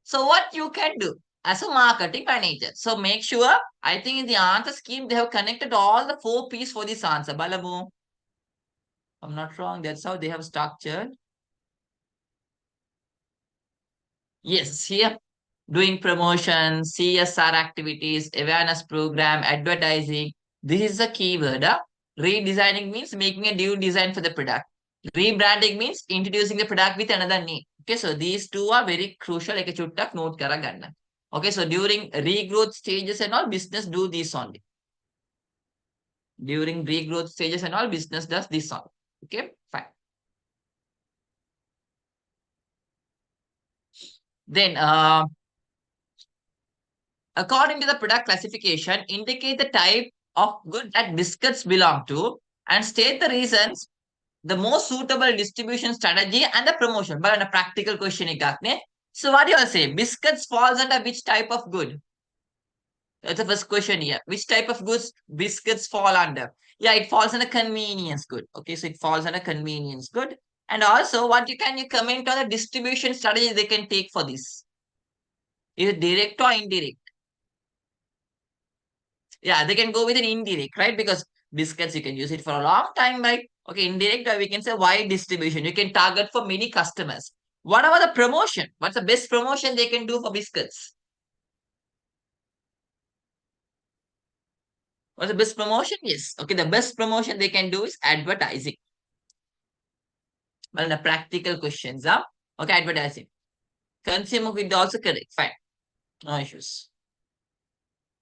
So what you can do as a marketing manager? So make sure, I think in the answer scheme, they have connected all the 4 P's for this answer. Balabu, I'm not wrong. That's how they have structured. Yes, here doing promotion, CSR activities, awareness program, advertising. This is a keyword. Redesigning means making a new design for the product. Rebranding means introducing the product with another name. Okay, so these two are very crucial. Like a chuttak note kara ganna. Okay, so during regrowth stages and all, business do this only. During regrowth stages and all, business does this only. Okay, fine. Then, according to the product classification, indicate the type of good that biscuits belong to and state the reasons, the most suitable distribution strategy and the promotion. But on a practical question, so what do you say? Biscuits falls under which type of good? That's the first question here. Which type of goods biscuits fall under? Yeah, it falls under convenience good. Okay, so it falls under convenience good. And also, what you comment on the distribution strategy they can take for this? Is it direct or indirect? Yeah, they can go with an indirect, right? Because biscuits, you can use it for a long time, right? Okay, indirect, or we can say wide distribution. You can target for many customers. What about the promotion? What's the best promotion they can do for biscuits? What's the best promotion? Yes. Okay, the best promotion they can do is advertising. Well, the practical questions, huh? Okay, advertising. Consumer will also correct. Fine. No issues.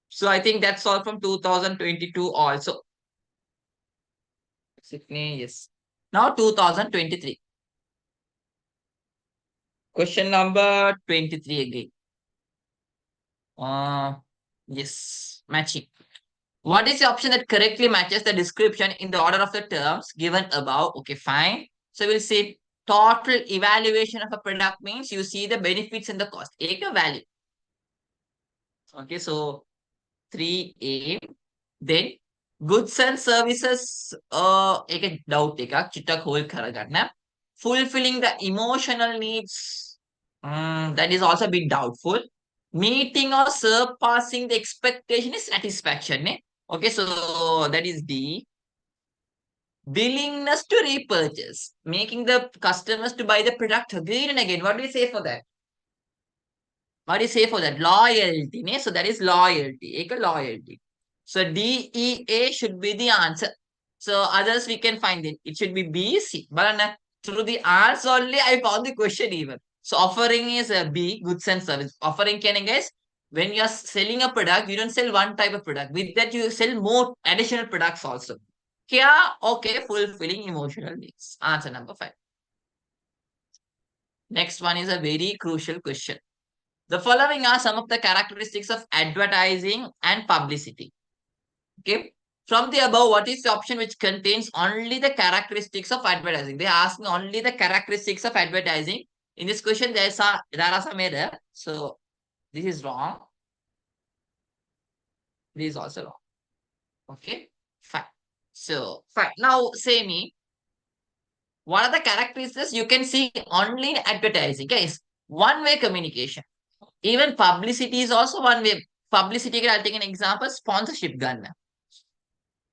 So I think that's all from 2022 also. Sydney, yes. Now 2023. Question number 23 again. Yes, matching. What is the option that correctly matches the description in the order of the terms given above? Okay, fine. So we'll say total evaluation of a product means you see the benefits and the cost. Take a value. Okay, so 3A. Then goods and services. एक doubt एक चिट्टा खोल खरा करना. Fulfilling the emotional needs. That is also a bit doubtful. Meeting or surpassing the expectation is satisfaction. Okay, so that is D. Willingness to repurchase, making the customers to buy the product again and again. What do you say for that? What do you say for that? Loyalty. So that is loyalty. Ek loyalty. So D, E, A should be the answer. So others we can find it. It should be B, C. But through the arts only, I found the question even. So offering is a B, goods and service. Offering, can I guess? When you're selling a product, you don't sell one type of product. With that, you sell more additional products also. Kya? Okay, fulfilling emotional needs. Answer number 5. Next one is a very crucial question. The following are some of the characteristics of advertising and publicity. Okay. From the above, what is the option which contains only the characteristics of advertising? They are asking only the characteristics of advertising. In this question, there are some error. So this is wrong. This is also wrong. Okay. Fine. So fine. Now say me, what are the characteristics you can see only in advertising? Guys, one-way communication. Even publicity is also one way. Publicity, I'll take an example, sponsorship gun.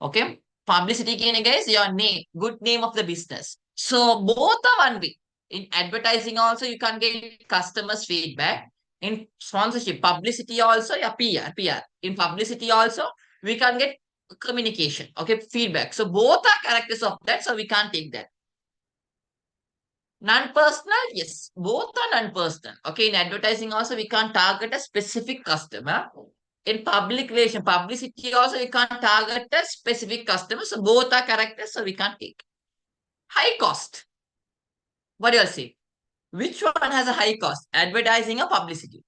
Okay. Publicity can guys your name, good name of the business. So both are one way. In advertising also, you can get customers' feedback. In sponsorship, publicity also, yeah, PR. In publicity also, we can get communication, okay, feedback. So both are characters of that, so we can't take that. Non-personal, yes, both are non-personal. Okay, in advertising also, we can't target a specific customer. In public relation, publicity also, we can't target a specific customer. So both are characters, so we can't take. High cost. What do you say? Which one has a high cost? Advertising or publicity?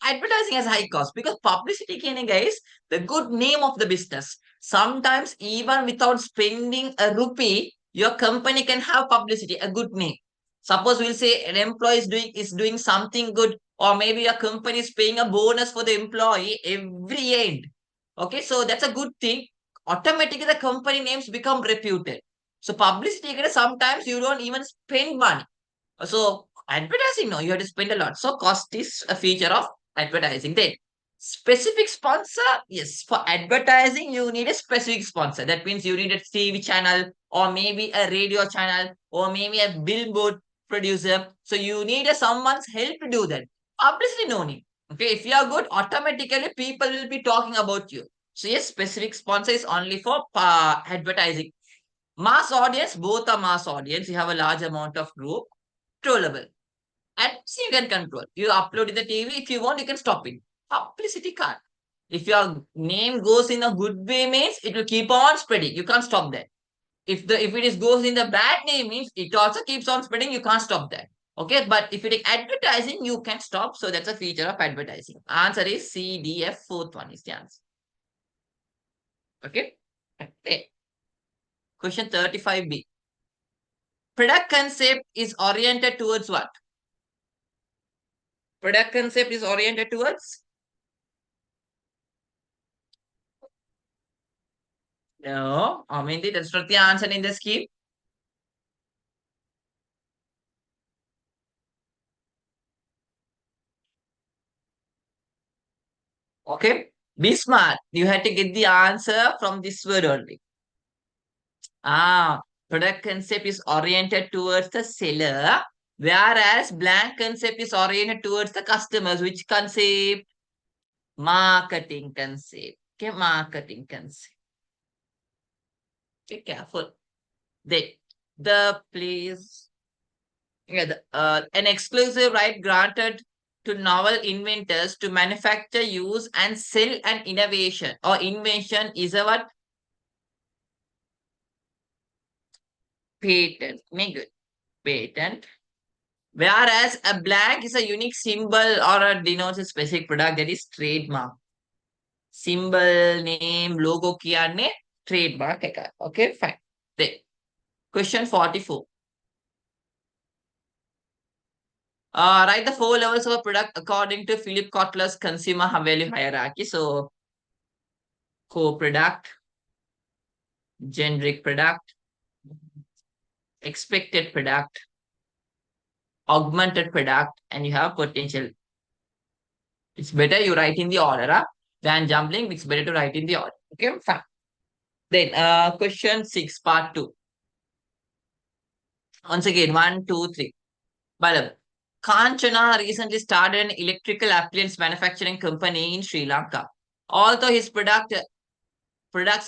Advertising has high cost because publicity can guys the good name of the business. Sometimes even without spending a rupee, your company can have publicity, a good name. Suppose we'll say an employee is doing something good, or maybe a company is paying a bonus for the employee every end. Okay, so that's a good thing. Automatically the company names become reputed. So publicity, sometimes you don't even spend money. So advertising, no, you have to spend a lot. So cost is a feature of advertising. Then specific sponsor, yes, for advertising you need a specific sponsor. That means you need a TV channel or maybe a radio channel or maybe a billboard producer. So you need a someone's help to do that. Obviously, no need. Okay, if you are good, automatically people will be talking about you. So yes, specific sponsor is only for advertising. Mass audience, both are mass audience. You have a large amount of group, controllable. And so you can control. You upload in the TV. If you want, you can stop it. Publicity can't. If your name goes in a good way, means it will keep on spreading. You can't stop that. If it is goes in the bad name, means it also keeps on spreading. You can't stop that. Okay, but if you take advertising, you can stop. So that's a feature of advertising. Answer is C, D, F. Fourth one is the answer. Okay. Okay. Question 35B. Product concept is oriented towards what? Product concept is oriented towards. No, I mean that's not the answer in the scheme. Okay. Be smart. You had to get the answer from this word only. Ah, product concept is oriented towards the seller, whereas blank concept is oriented towards the customers. Which concept? Marketing concept. Okay, marketing concept. Be careful. The please. Yeah, an exclusive right granted to novel inventors to manufacture, use, and sell an innovation or invention is a what? Patent. Make good. Patent. Whereas a blank is a unique symbol or a denotes a specific product, that is trademark. Symbol, name, logo kiyanne trademark එක. Okay, fine. Then, question 44. Write the four levels of a product according to Philip Kotler's consumer value hierarchy. So, core product, generic product, expected product, augmented product, and you have potential. It's better you write in the order than jumbling. It's better to write in the order. Okay, fine. Then, question 6, part 2. Once again, one, two, three. Balav. Kanchana recently started an electrical appliance manufacturing company in Sri Lanka. Although his products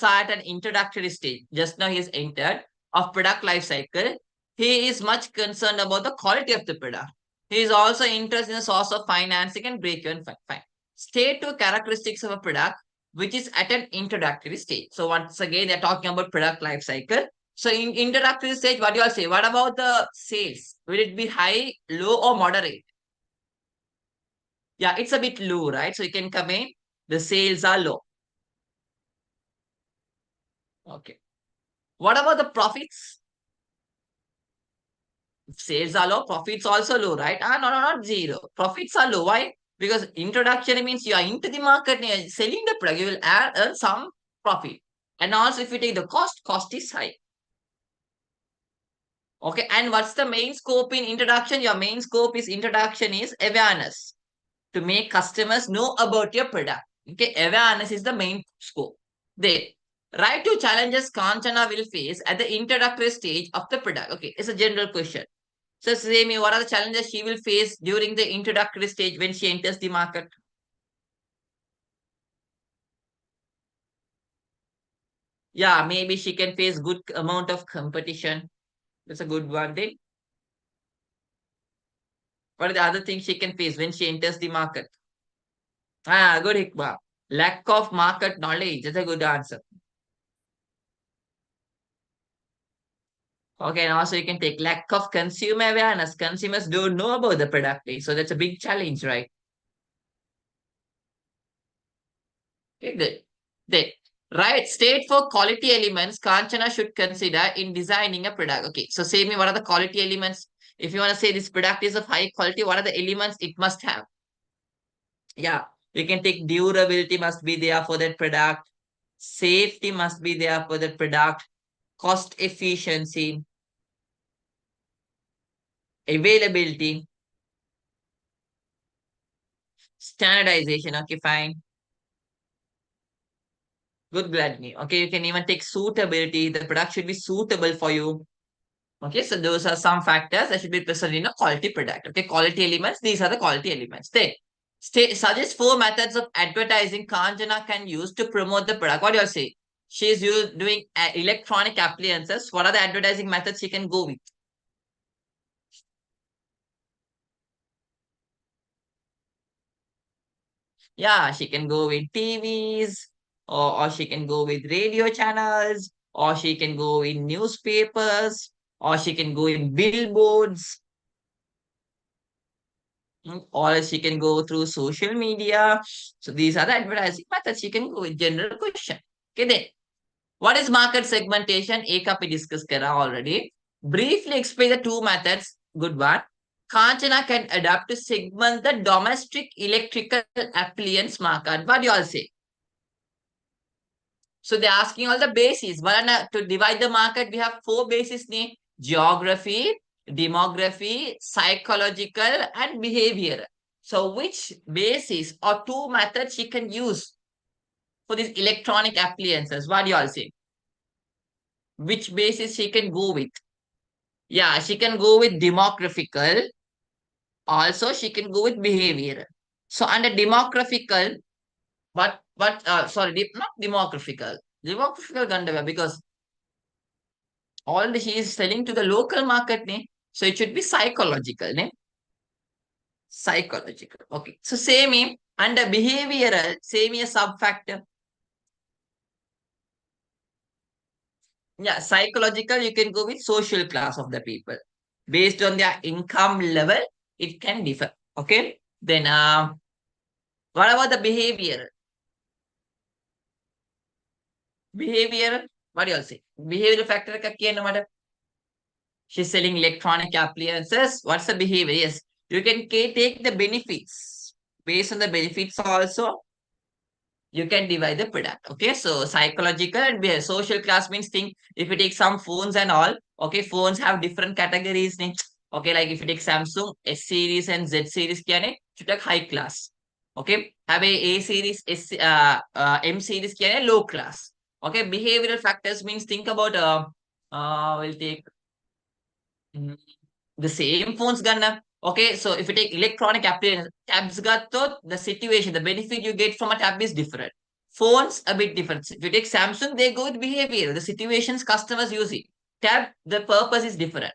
are at an introductory stage, just now he has entered, of product life cycle, he is much concerned about the quality of the product. He is also interested in the source of financing and break-even fine. State two characteristics of a product which is at an introductory stage. So once again, they're talking about product life cycle. So in introductory stage, what do you all say? What about the sales? Will it be high, low, or moderate? Yeah, it's a bit low, right? So you can come in. The sales are low. Okay. What about the profits? Sales are low, profits also low, right? No, not zero. Profits are low. Why? Because introduction means you are into the market, you are selling the product, you will earn some profit. And also, if you take the cost is high. Okay, and what's the main scope in introduction? Your main scope is introduction is awareness to make customers know about your product. Okay, awareness is the main scope. Then, write two challenges Kanchana will face at the introductory stage of the product. Okay, it's a general question. So, Sami, what are the challenges she will face during the introductory stage when she enters the market? Yeah, maybe she can face good amount of competition. That's a good one. Then, what are the other things she can face when she enters the market? Good, Hikma. Lack of market knowledge. That's a good answer. Okay, and also you can take lack of consumer awareness. Consumers don't know about the product. So that's a big challenge, right? Okay, good. Then, right, state for quality elements Kanchana should consider in designing a product. Okay, so say me what are the quality elements? If you want to say this product is of high quality, what are the elements it must have? Yeah, we can take durability must be there for that product. Safety must be there for that product. Cost efficiency, availability, standardization. Okay, fine. Good gluttony. Okay, you can even take suitability. The product should be suitable for you. Okay, so those are some factors that should be present in a quality product. Okay, quality elements. These are the quality elements. Then, suggest four methods of advertising Kanjana can use to promote the product. What do you say? She's doing electronic appliances. What are the advertising methods she can go with? Yeah, she can go with TVs, or she can go with radio channels, or she can go in newspapers, or she can go in billboards, or she can go through social media. So these are the advertising methods she can go with. General question. Okay, then what is market segmentation? एक आप discuss करा already. Briefly explain the two methods. Good one. Kanchana can adapt to segment the domestic electrical appliance market. What do you all say? So they're asking all the bases. To divide the market, we have four bases: geography, demography, psychological, and behavior. So which basis or two methods she can use for these electronic appliances? What do you all say? Which basis she can go with? Yeah, she can go with demographical. Also, she can go with behavior. So under demographical, sorry, not demographical. Demographical gandava because all he is selling to the local market, ne? So it should be psychological, ne? Psychological. Okay. So same under behavioral, same a sub factor. Yeah, psychological, you can go with social class of the people. Based on their income level, it can differ. Okay. Then what about the behavior? Behavior, what do you all say? Behavioral factor ka kya na madam? She's selling electronic appliances. What's the behavior? Yes, you can take the benefits. Based on the benefits also, you can divide the product. Okay, so psychological and social class means think if you take some phones and all, okay, phones have different categories. Okay, like if you take Samsung, S series and Z series, kya ne? You take high class. Okay, have A series, M series, kya ne? Low class. Okay, behavioral factors means think about we'll take mm, the same phones gonna. Okay, so if you take electronic appliance tabs gatto, the situation, the benefit you get from a tab is different. Phones a bit different. If you take Samsung, they go with behavior. The situations customers use it. Tab, the purpose is different.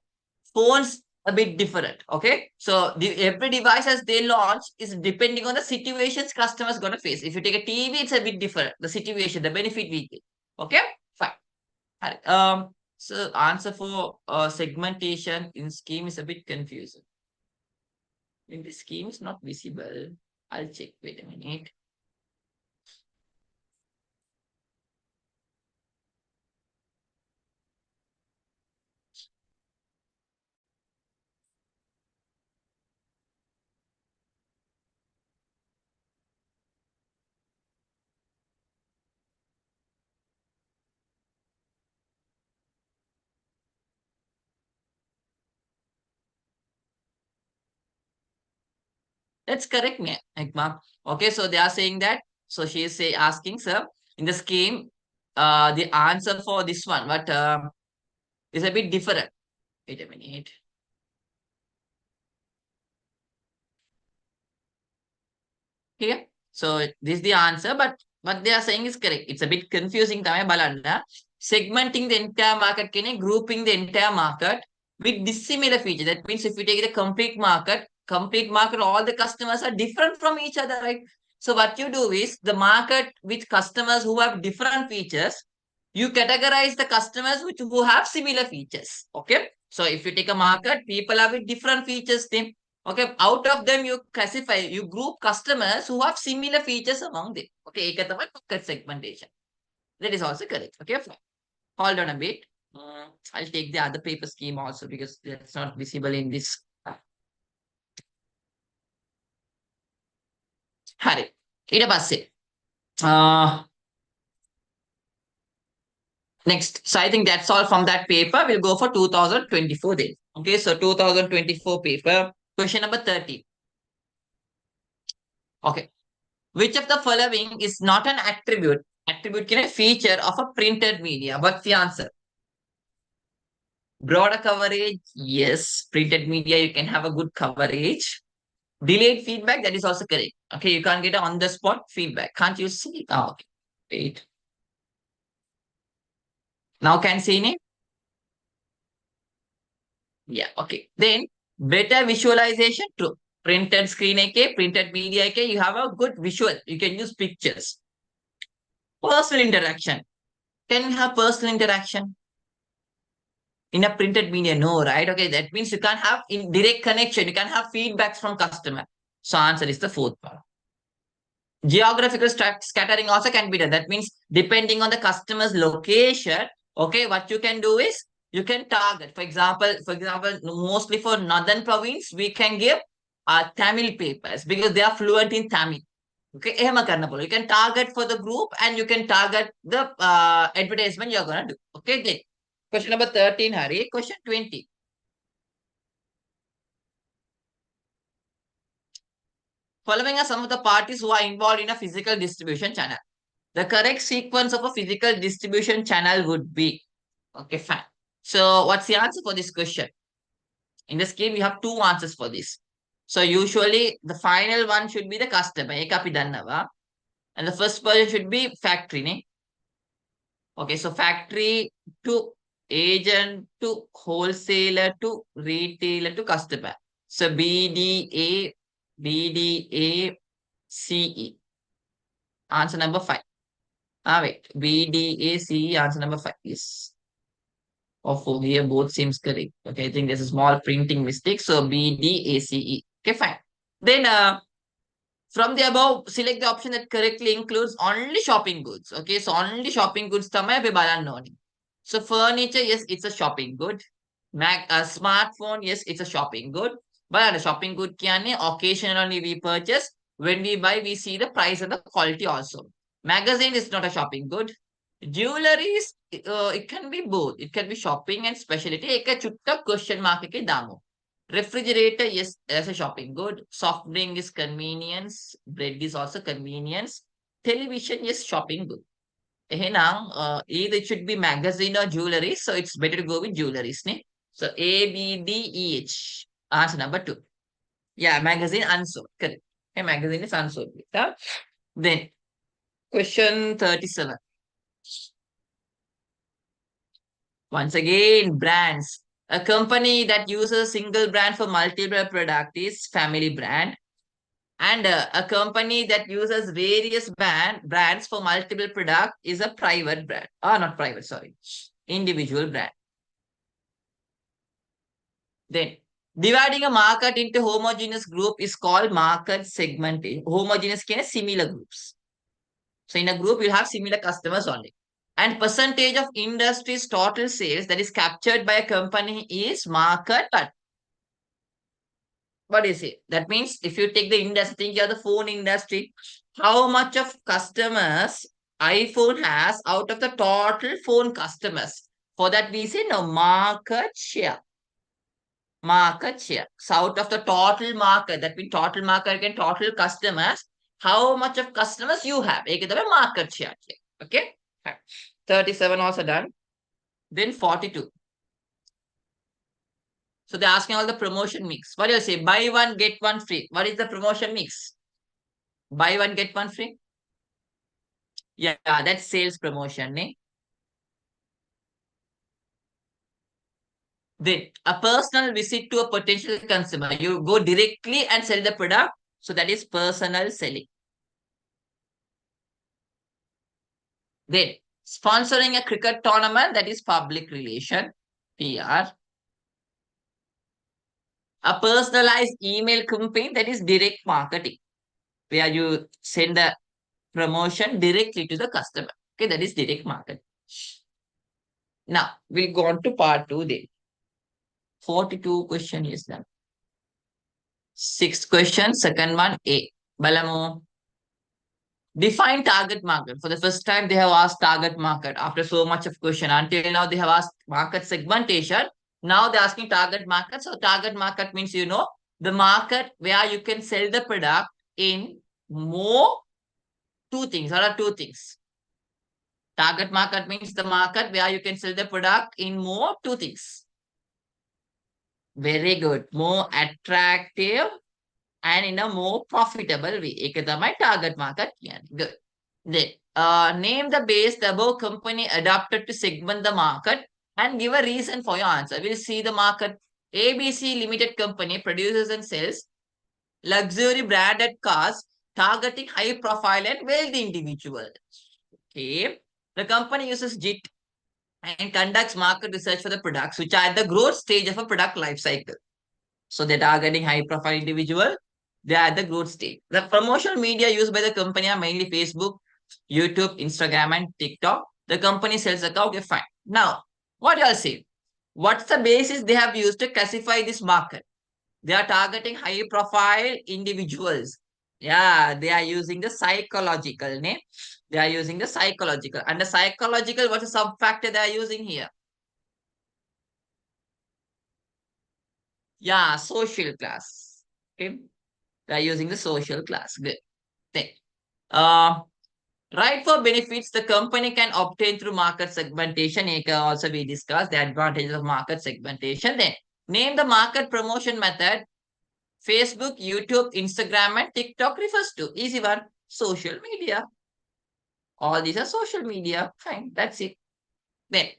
Phones a bit different. Okay, so every device as they launch is depending on the situations customers gonna face. If you take a TV, it's a bit different. The situation, the benefit we get. Okay, fine. Alright, so answer for segmentation in scheme is a bit confusing. In the scheme is not visible. I'll check. Wait a minute. Let's correct me, Ekma. Okay, so they are saying that. So she is asking, sir, in the scheme, the answer for this one, but is a bit different. Wait a minute. Here. So this is the answer, but what they are saying is correct. It's a bit confusing. Tama balanda. Segmenting the entire market, grouping the entire market with dissimilar features. That means if you take the complete market, all the customers are different from each other, right? So what you do is the market with customers who have different features, you categorize the customers who have similar features. Okay. So if you take a market, people have with different features. Okay, out of them you classify, you group customers who have similar features among them. Okay, ekatama market segmentation. That is also correct. Okay, fine. Hold on a bit. I'll take the other paper scheme also because that's not visible in this. Hari. Ida basse. Next. So I think that's all from that paper. We'll go for 2024 then. Okay, so 2024 paper. Question number 30. Okay. Which of the following is not an attribute? Attribute can a feature of a printed media. What's the answer? Broader coverage. Yes. Printed media, you can have a good coverage. Delayed feedback, that is also correct. Okay, you can't get on the spot feedback. Can't you see? Oh, okay. Wait. Now can see it? Yeah, okay. Then better visualization, true. Printed screen AK, printed media AK, you have a good visual. You can use pictures. Personal interaction. Can you have personal interaction in a printed media? No, right? Okay, that means you can't have in direct connection. You can have feedbacks from customer. So answer is the fourth part. Geographical scattering also can be done. That means depending on the customer's location, okay, what you can do is you can target. For example, mostly for northern province, we can give Tamil papers because they are fluent in Tamil. Okay, එහෙම කරන්න පුළුවන්. You can target for the group and you can target the advertisement you're gonna do. Okay, then question number 13, Hari. Question 20. Following are some of the parties who are involved in a physical distribution channel. The correct sequence of a physical distribution channel would be. Okay, fine. So what's the answer for this question? In this game, we have two answers for this. So usually the final one should be the customer. ඒක අපි දන්නවා. And the first person should be factory. Ne? Okay, so factory to agent to wholesaler to retailer to customer. So BDA, BDA, CE. Answer number 5. Wait. BDACE, answer number 5. Yes. Or 4 here, both seems correct. Okay, I think there's a small printing mistake. So BDACE. Okay, fine. Then from the above, select the option that correctly includes only shopping goods. Okay, so only shopping goods තමයි අපි බලන්න ඕනේ. So furniture, yes, it's a shopping good. Smartphone, yes, it's a shopping good. But shopping good කියන්නේ occasionally we purchase. When we buy, we see the price and the quality also. Magazine is not a shopping good. Jewelry is, it can be both. It can be shopping and specialty. එක චුට්ටක් question mark එකේ දාමු. Refrigerator, yes, as a shopping good. Soft drink is convenience. Bread is also convenience. Television, yes, shopping good. Now, either it should be magazine or jewelry. So it's better to go with jewelries. Ne? So A, B, D, E, H. Answer number 2. Yeah, magazine unsold. Correct. Okay, magazine is unsold. Then, question 37. Once again, brands. A company that uses a single brand for multiple product is family brand. And a company that uses various brands for multiple product is a private brand. Not private, sorry. Individual brand. Then, dividing a market into homogeneous group is called market segmentation. Homogeneous can similar groups. So in a group, you'll have similar customers only. And percentage of industry's total sales that is captured by a company is market. What is it? That means if you take the industry, think you're the phone industry, how much of customers iPhone has out of the total phone customers? For that we say no market share. Market share. So out of the total market, that means total market again, total customers, how much of customers you have? Ek the market share. Okay? 37 also done. Then 42. So they're asking all the promotion mix. What do you say? Buy one, get one free. What is the promotion mix? Buy one, get one free? Yeah, that's sales promotion. Eh? Then a personal visit to a potential consumer. You go directly and sell the product. So that is personal selling. Then sponsoring a cricket tournament. That is public relation. PR. A personalized email campaign. That is direct marketing. Where you send the promotion directly to the customer. Okay, that is direct marketing. Now, we'll go on to part 2 then. 42 question is done. 6th question, second one, A. Balamo. Define target market. For the first time, they have asked target market after so much of question. Until now, they have asked market segmentation. Now they're asking target market. So target market means, the market where you can sell the product in more two things. What are two things? Target market means the market where you can sell the product in more two things. Very good. More attractive and in a more profitable way. ඒක තමයි target market කියන්නේ. Good. Then, name the base the above company adopted to segment the market and give a reason for your answer. We'll see the market. ABC Limited Company produces and sells luxury branded cars targeting high profile and wealthy individuals. Okay. The company uses JIT and conducts market research for the products which are at the growth stage of a product life cycle. So they're targeting high profile individual. They are at the growth stage. The promotional media used by the company are mainly Facebook, YouTube, Instagram, and TikTok. The company sells account. Okay, fine. Now, what you all say? What's the basis they have used to classify this market? They are targeting high profile individuals. Yeah, they are using the psychological name. They are using the psychological. And the psychological, what's the sub factor they are using here? Yeah, social class. Okay. They are using the social class. Good. Then, uh, right for benefits the company can obtain through market segmentation. It can also be discussed the advantages of market segmentation. Then, name the market promotion method. Facebook, YouTube, Instagram, and TikTok refers to. Easy one. Social media. All these are social media. Fine. That's it. Then,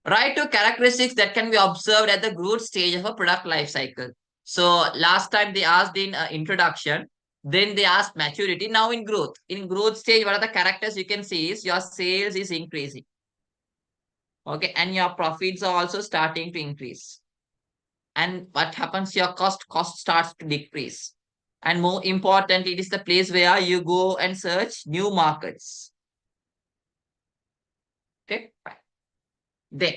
right to characteristics that can be observed at the growth stage of a product life cycle. So last time they asked in introduction, then they asked maturity. Now in growth. In growth stage, what are the characters you can see is your sales is increasing. Okay. And your profits are also starting to increase. And what happens? Your cost starts to decrease. And more important, it is the place where you go and search new markets. Okay. Fine. Then,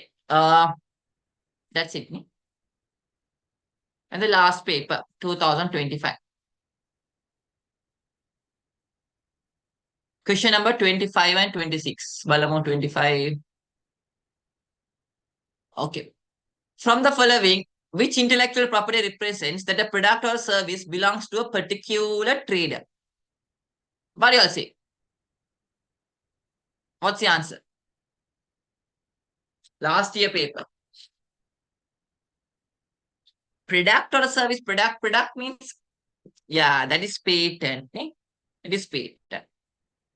that's it. And the last paper, 2025. Question number 25 and 26. Balamon 25. Okay. From the following, which intellectual property represents that a product or service belongs to a particular trader? What do you all say? What's the answer? Last year paper. Product or a service? Product means, yeah, that is patent. Eh? It is patent.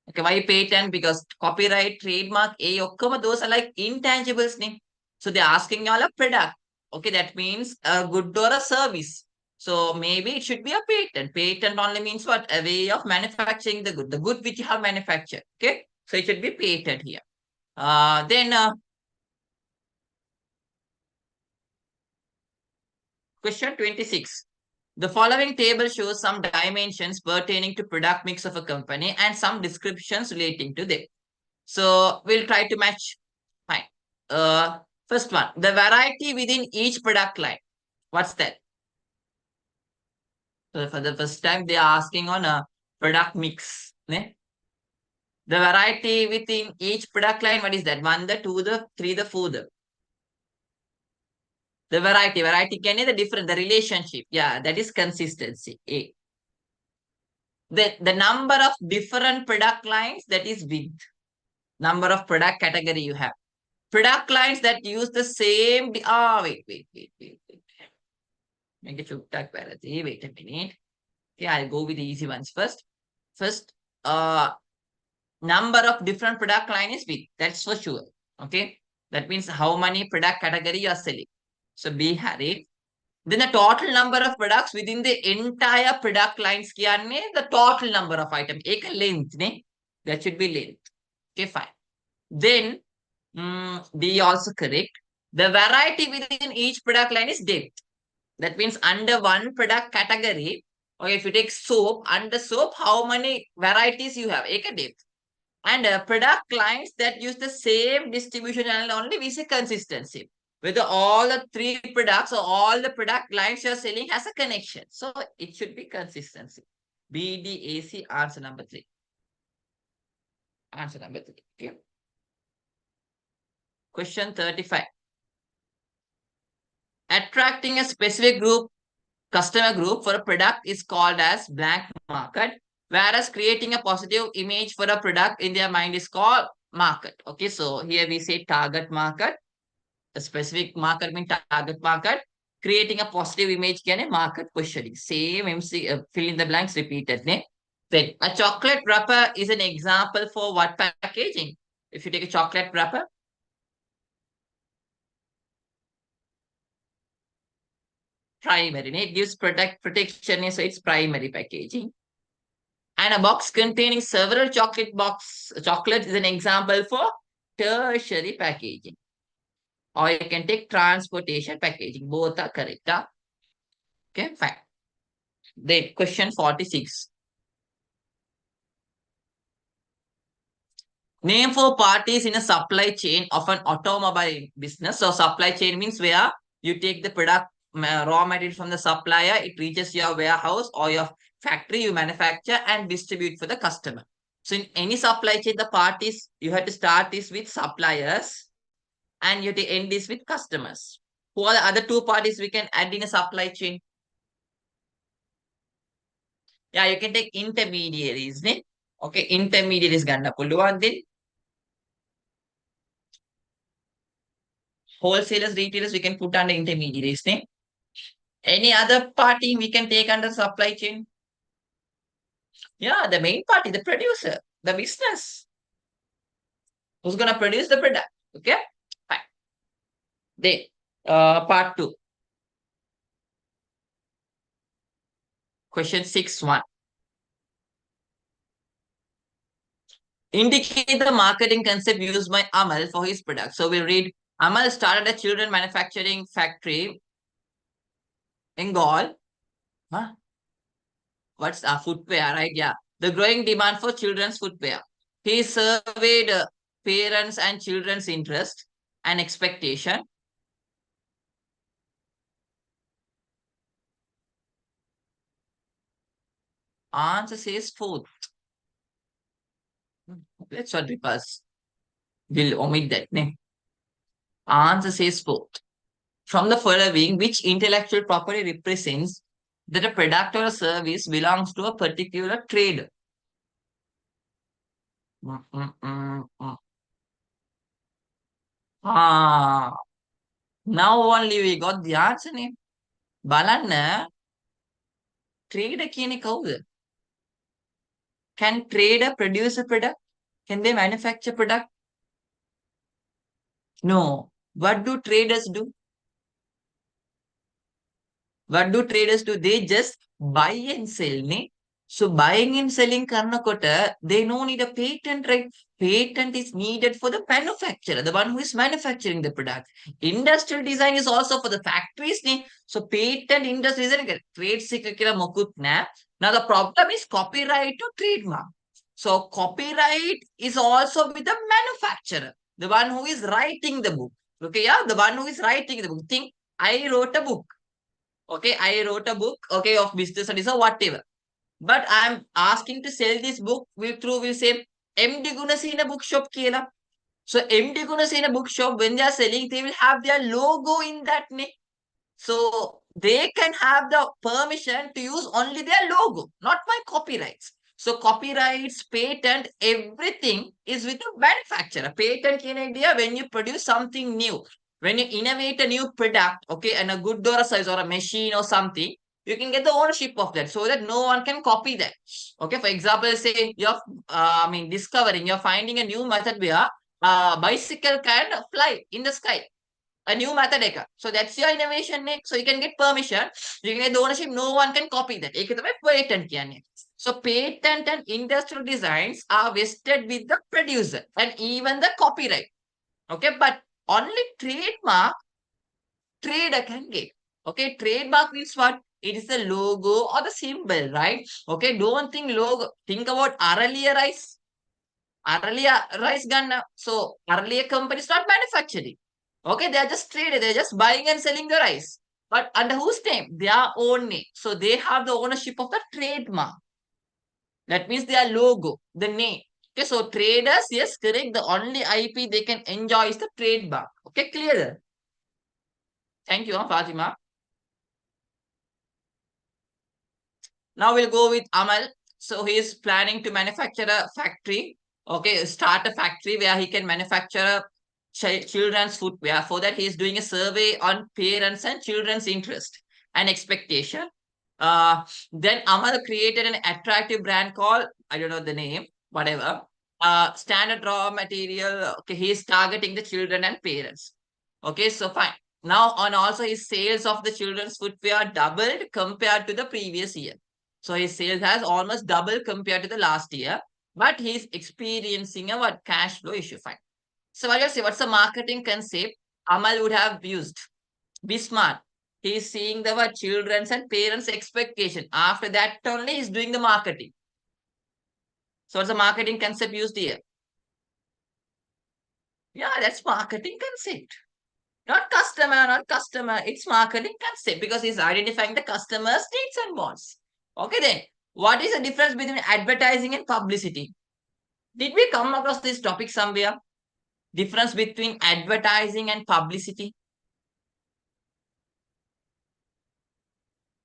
Okay, why patent? Because copyright, trademark, those are like intangibles. Ne? So they're asking you all a product. Okay, that means a good or a service. So maybe it should be a patent. Patent only means what? A way of manufacturing the good which you have manufactured. Okay, so it should be patent here. Then question 26. The following table shows some dimensions pertaining to product mix of a company and some descriptions relating to them. So we'll try to match. Fine. First one, the variety within each product line. What's that? So for the first time, they are asking on a product mix. Ne? The variety within each product line, what is that? One, the two, the three, the four, the. The variety can be the different, the relationship. Yeah, that is consistency. A. The number of different product lines, that is width. Number of product category you have. Product lines that use the same. Wait. Make it wait a minute. Okay, I'll go with the easy ones first. First, number of different product line is big. That's for sure. Okay. That means how many product category you are selling. So B had it. Then the total number of products within the entire product lines the total number of items. Ek length. Ne? That should be length. Okay, fine. Then D also correct. The variety within each product line is depth. That means under one product category, or if you take soap, under soap, how many varieties you have? Ek depth. And product lines that use the same distribution channel only, we say consistency. Whether all the three products or all the product lines you're selling has a connection. So it should be consistency. B, D, A, C, answer number 3. Answer number 3. Okay. Question 35. Attracting a specific group, customer group for a product is called as blank market, whereas creating a positive image for a product in their mind is called market. Okay, so here we say target market. A specific market means target market. Creating a positive image can a market positioning. Same MC, fill in the blanks repeatedly. Then a chocolate wrapper is an example for what packaging? If you take a chocolate wrapper, primary, it gives protection, so it's primary packaging. And a box containing several chocolate is an example for tertiary packaging. Or you can take transportation packaging. Both are correct. Okay, fine. Then question 46. Name for parties in a supply chain of an automobile business. So supply chain means where you take the product raw material from the supplier, it reaches your warehouse or your factory, you manufacture and distribute for the customer. So in any supply chain, the parties you have to start this with suppliers and you have to end this with customers. Who are the other two parties we can add in a supply chain? Yeah, you can take intermediaries. Ne? Okay, intermediaries ganna pulluwan din. Wholesalers, retailers, we can put under intermediaries. Ne? Any other party we can take under supply chain? Yeah, the main party, the producer, the business. Who's gonna produce the product? Okay, fine. Then, part two, question 6.1. Indicate the marketing concept used by Amal for his product. So we read Amal started a children manufacturing factory in Gaul. Huh? What's footwear, right? Yeah. The growing demand for children's footwear. He surveyed parents and children's interest and expectation. Answer says food. Let's not because we'll omit that name. Answer says food. From the following, which intellectual property represents that a product or a service belongs to a particular trade? Mm, mm, mm, mm. Ah, now only we got the answer name. බලන්න trader කියන කවුද? Can trader produce a product? Can they manufacture product? No. What do traders do? What do traders do? They just buy and sell. Ne? So buying and selling karnakota, they no need a patent, right? Patent is needed for the manufacturer, the one who is manufacturing the product. Industrial design is also for the factories. Ne? So patent industry design, trade secret mokut na. Now the problem is copyright to trademark. So copyright is also with the manufacturer, the one who is writing the book. Okay, yeah, the one who is writing the book. Think I wrote a book. Okay, I wrote a book, okay, of business studies or whatever. But I'm asking to sell this book we'll say MD Gunasena bookshop kela. So MD Gunasena bookshop, when they are selling, they will have their logo in that name. So they can have the permission to use only their logo, not my copyrights. So copyrights, patent, everything is with the manufacturer. Patent in idea when you produce something new, when you innovate a new product, okay, and a good or a size or a machine or something, you can get the ownership of that so that no one can copy that. Okay, for example, say you're, you're finding a new method where bicycle can fly in the sky, a new method එක. So that's your innovation නේ. So you can get permission. You can get the ownership. No one can copy that. ඒක තමයි patent කියන්නේ. So patent and industrial designs are vested with the producer and even the copyright. Okay, but only trademark trader can get. Okay, trademark means what? It is the logo or the symbol, right? Okay, don't think logo. Think about Aralia rice. Aralia rice gun. So Aralia company is not manufacturing. Okay, they are just traded. They're just buying and selling the rice. But under whose name? Their own name. So they have the ownership of the trademark. That means their logo, the name. Okay, so traders, yes, correct. The only IP they can enjoy is the trademark. Okay, clear? Thank you, Fatima. Now we'll go with Amal. So he is planning to manufacture a factory. Okay, start a factory where he can manufacture children's footwear. For that, he is doing a survey on parents and children's interest and expectation. Uh, then Amal created an attractive brand called, I don't know the name, whatever. Standard raw material. Okay, he is targeting the children and parents. Okay, so fine. Now on also his sales of the children's footwear doubled compared to the previous year. So his sales has almost doubled compared to the last year, but he's experiencing a what cash flow issue. Fine. So what you say? What's the marketing concept Amal would have used? Be smart. He's seeing the what children's and parents' expectation. After that, only he's doing the marketing. So what's the marketing concept used here? Yeah, that's marketing concept. Not customer, not customer. It's marketing concept because he's identifying the customer's needs and wants. Okay, then what is the difference between advertising and publicity? Did we come across this topic somewhere? Difference between advertising and publicity?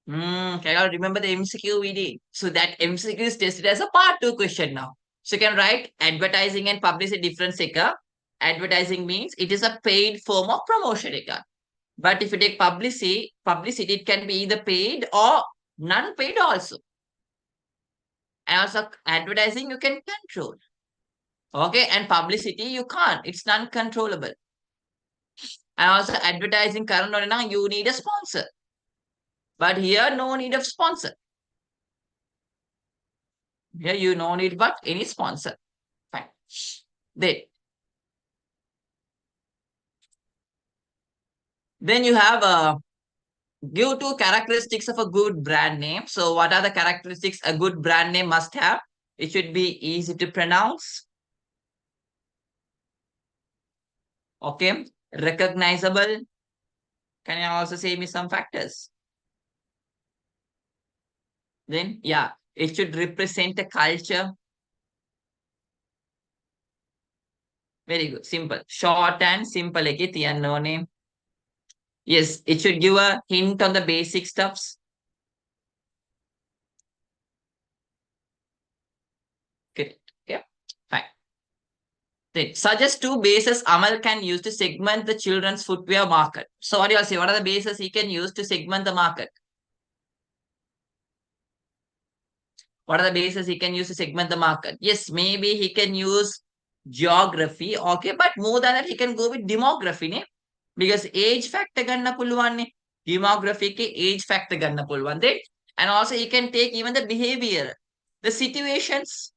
Can you remember the MCQ we did? So that MCQ is tested as a part 2 question now. So you can write advertising and publicity difference. Advertising means it is a paid form of promotion. But if you take publicity, it can be either paid or non-paid also. And also advertising you can control. Okay, and publicity you can't. It's non-controllable. And also advertising current you need a sponsor. But here no need of sponsor. Here you no need but any sponsor. Fine. Then you have give two characteristics of a good brand name. So what are the characteristics a good brand name must have? It should be easy to pronounce. Okay. Recognizable. Can you also say me some factors? Then, yeah, it should represent a culture. Very good. Simple. Short and simple. No name. Yes, it should give a hint on the basic stuffs. Correct. Yeah. Fine. Then suggest two bases Amal can use to segment the children's footwear market. So what do you say? What are the bases he can use to segment the market? What are the bases he can use to segment the market? Yes, maybe he can use geography. Okay, but more than that, he can go with demography. Ne? Because age factor ganna pulluvan ne. Demography ke age factor ganna pulluvan. And also he can take even the behavior, the situations.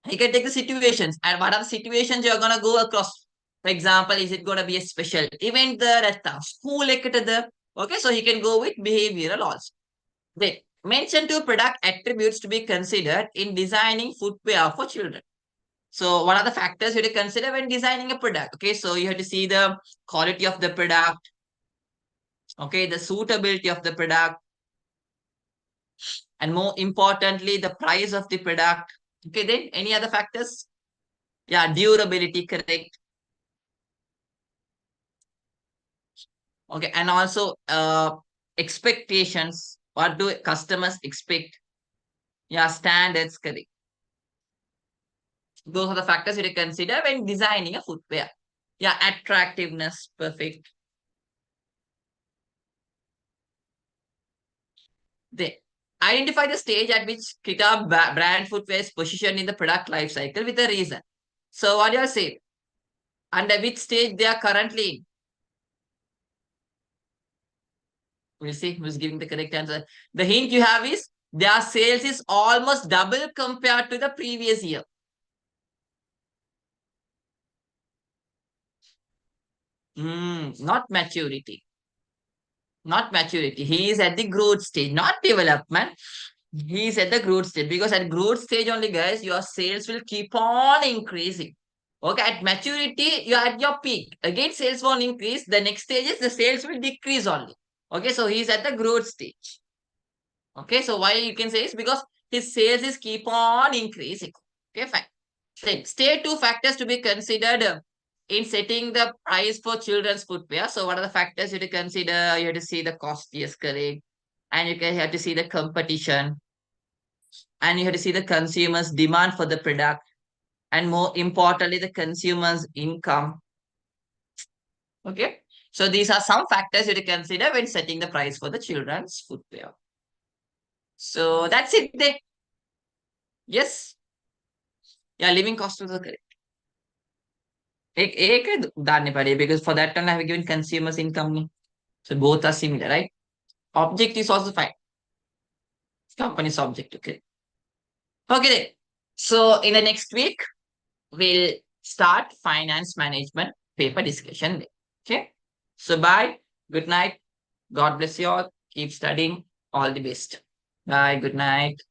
He can take the situations. And what are the situations you're gonna go across? For example, is it gonna be a special event there at the school? Okay, so he can go with behavioral also. They mention two product attributes to be considered in designing footwear for children. So what are the factors you have to consider when designing a product? Okay, so you have to see the quality of the product, okay, the suitability of the product, and more importantly, the price of the product. Okay, then any other factors? Yeah, durability, correct. Okay, and also expectations. What do customers expect? Yeah, standards, correct. Those are the factors you have to consider when designing a footwear. Yeah, attractiveness, perfect. They identify the stage at which Kita brand footwear is positioned in the product life cycle with a reason. So what do you say? Under which stage they are currently in? We'll see who's giving the correct answer. The hint you have is their sales is almost double compared to the previous year. Not maturity. Not maturity. He is at the growth stage, not development. He is at the growth stage because at growth stage only, guys, your sales will keep on increasing. Okay, at maturity, you are at your peak. Again, sales won't increase. The next stage is the sales will decrease only. Okay, so he's at the growth stage. Okay, so why you can say is because his sales is keep on increasing. Okay, fine. Then, state two factors to be considered in setting the price for children's footwear, so what are the factors you have to consider? You have to see the cost, yes, correct. And have to see the competition, and you have to see the consumer's demand for the product, and more importantly, the consumer's income. Okay. So these are some factors you have to consider when setting the price for the children's footwear. So that's it there. Yes. Yeah, living cost was correct. एक है दाने पड़े because for that one I have given consumers income. So both are similar, right? Object is also fine. Company's object, okay. Okay. Then. So in the next week, we'll start finance management paper discussion. Okay. So bye. Good night. God bless you all. Keep studying. All the best. Bye. Good night.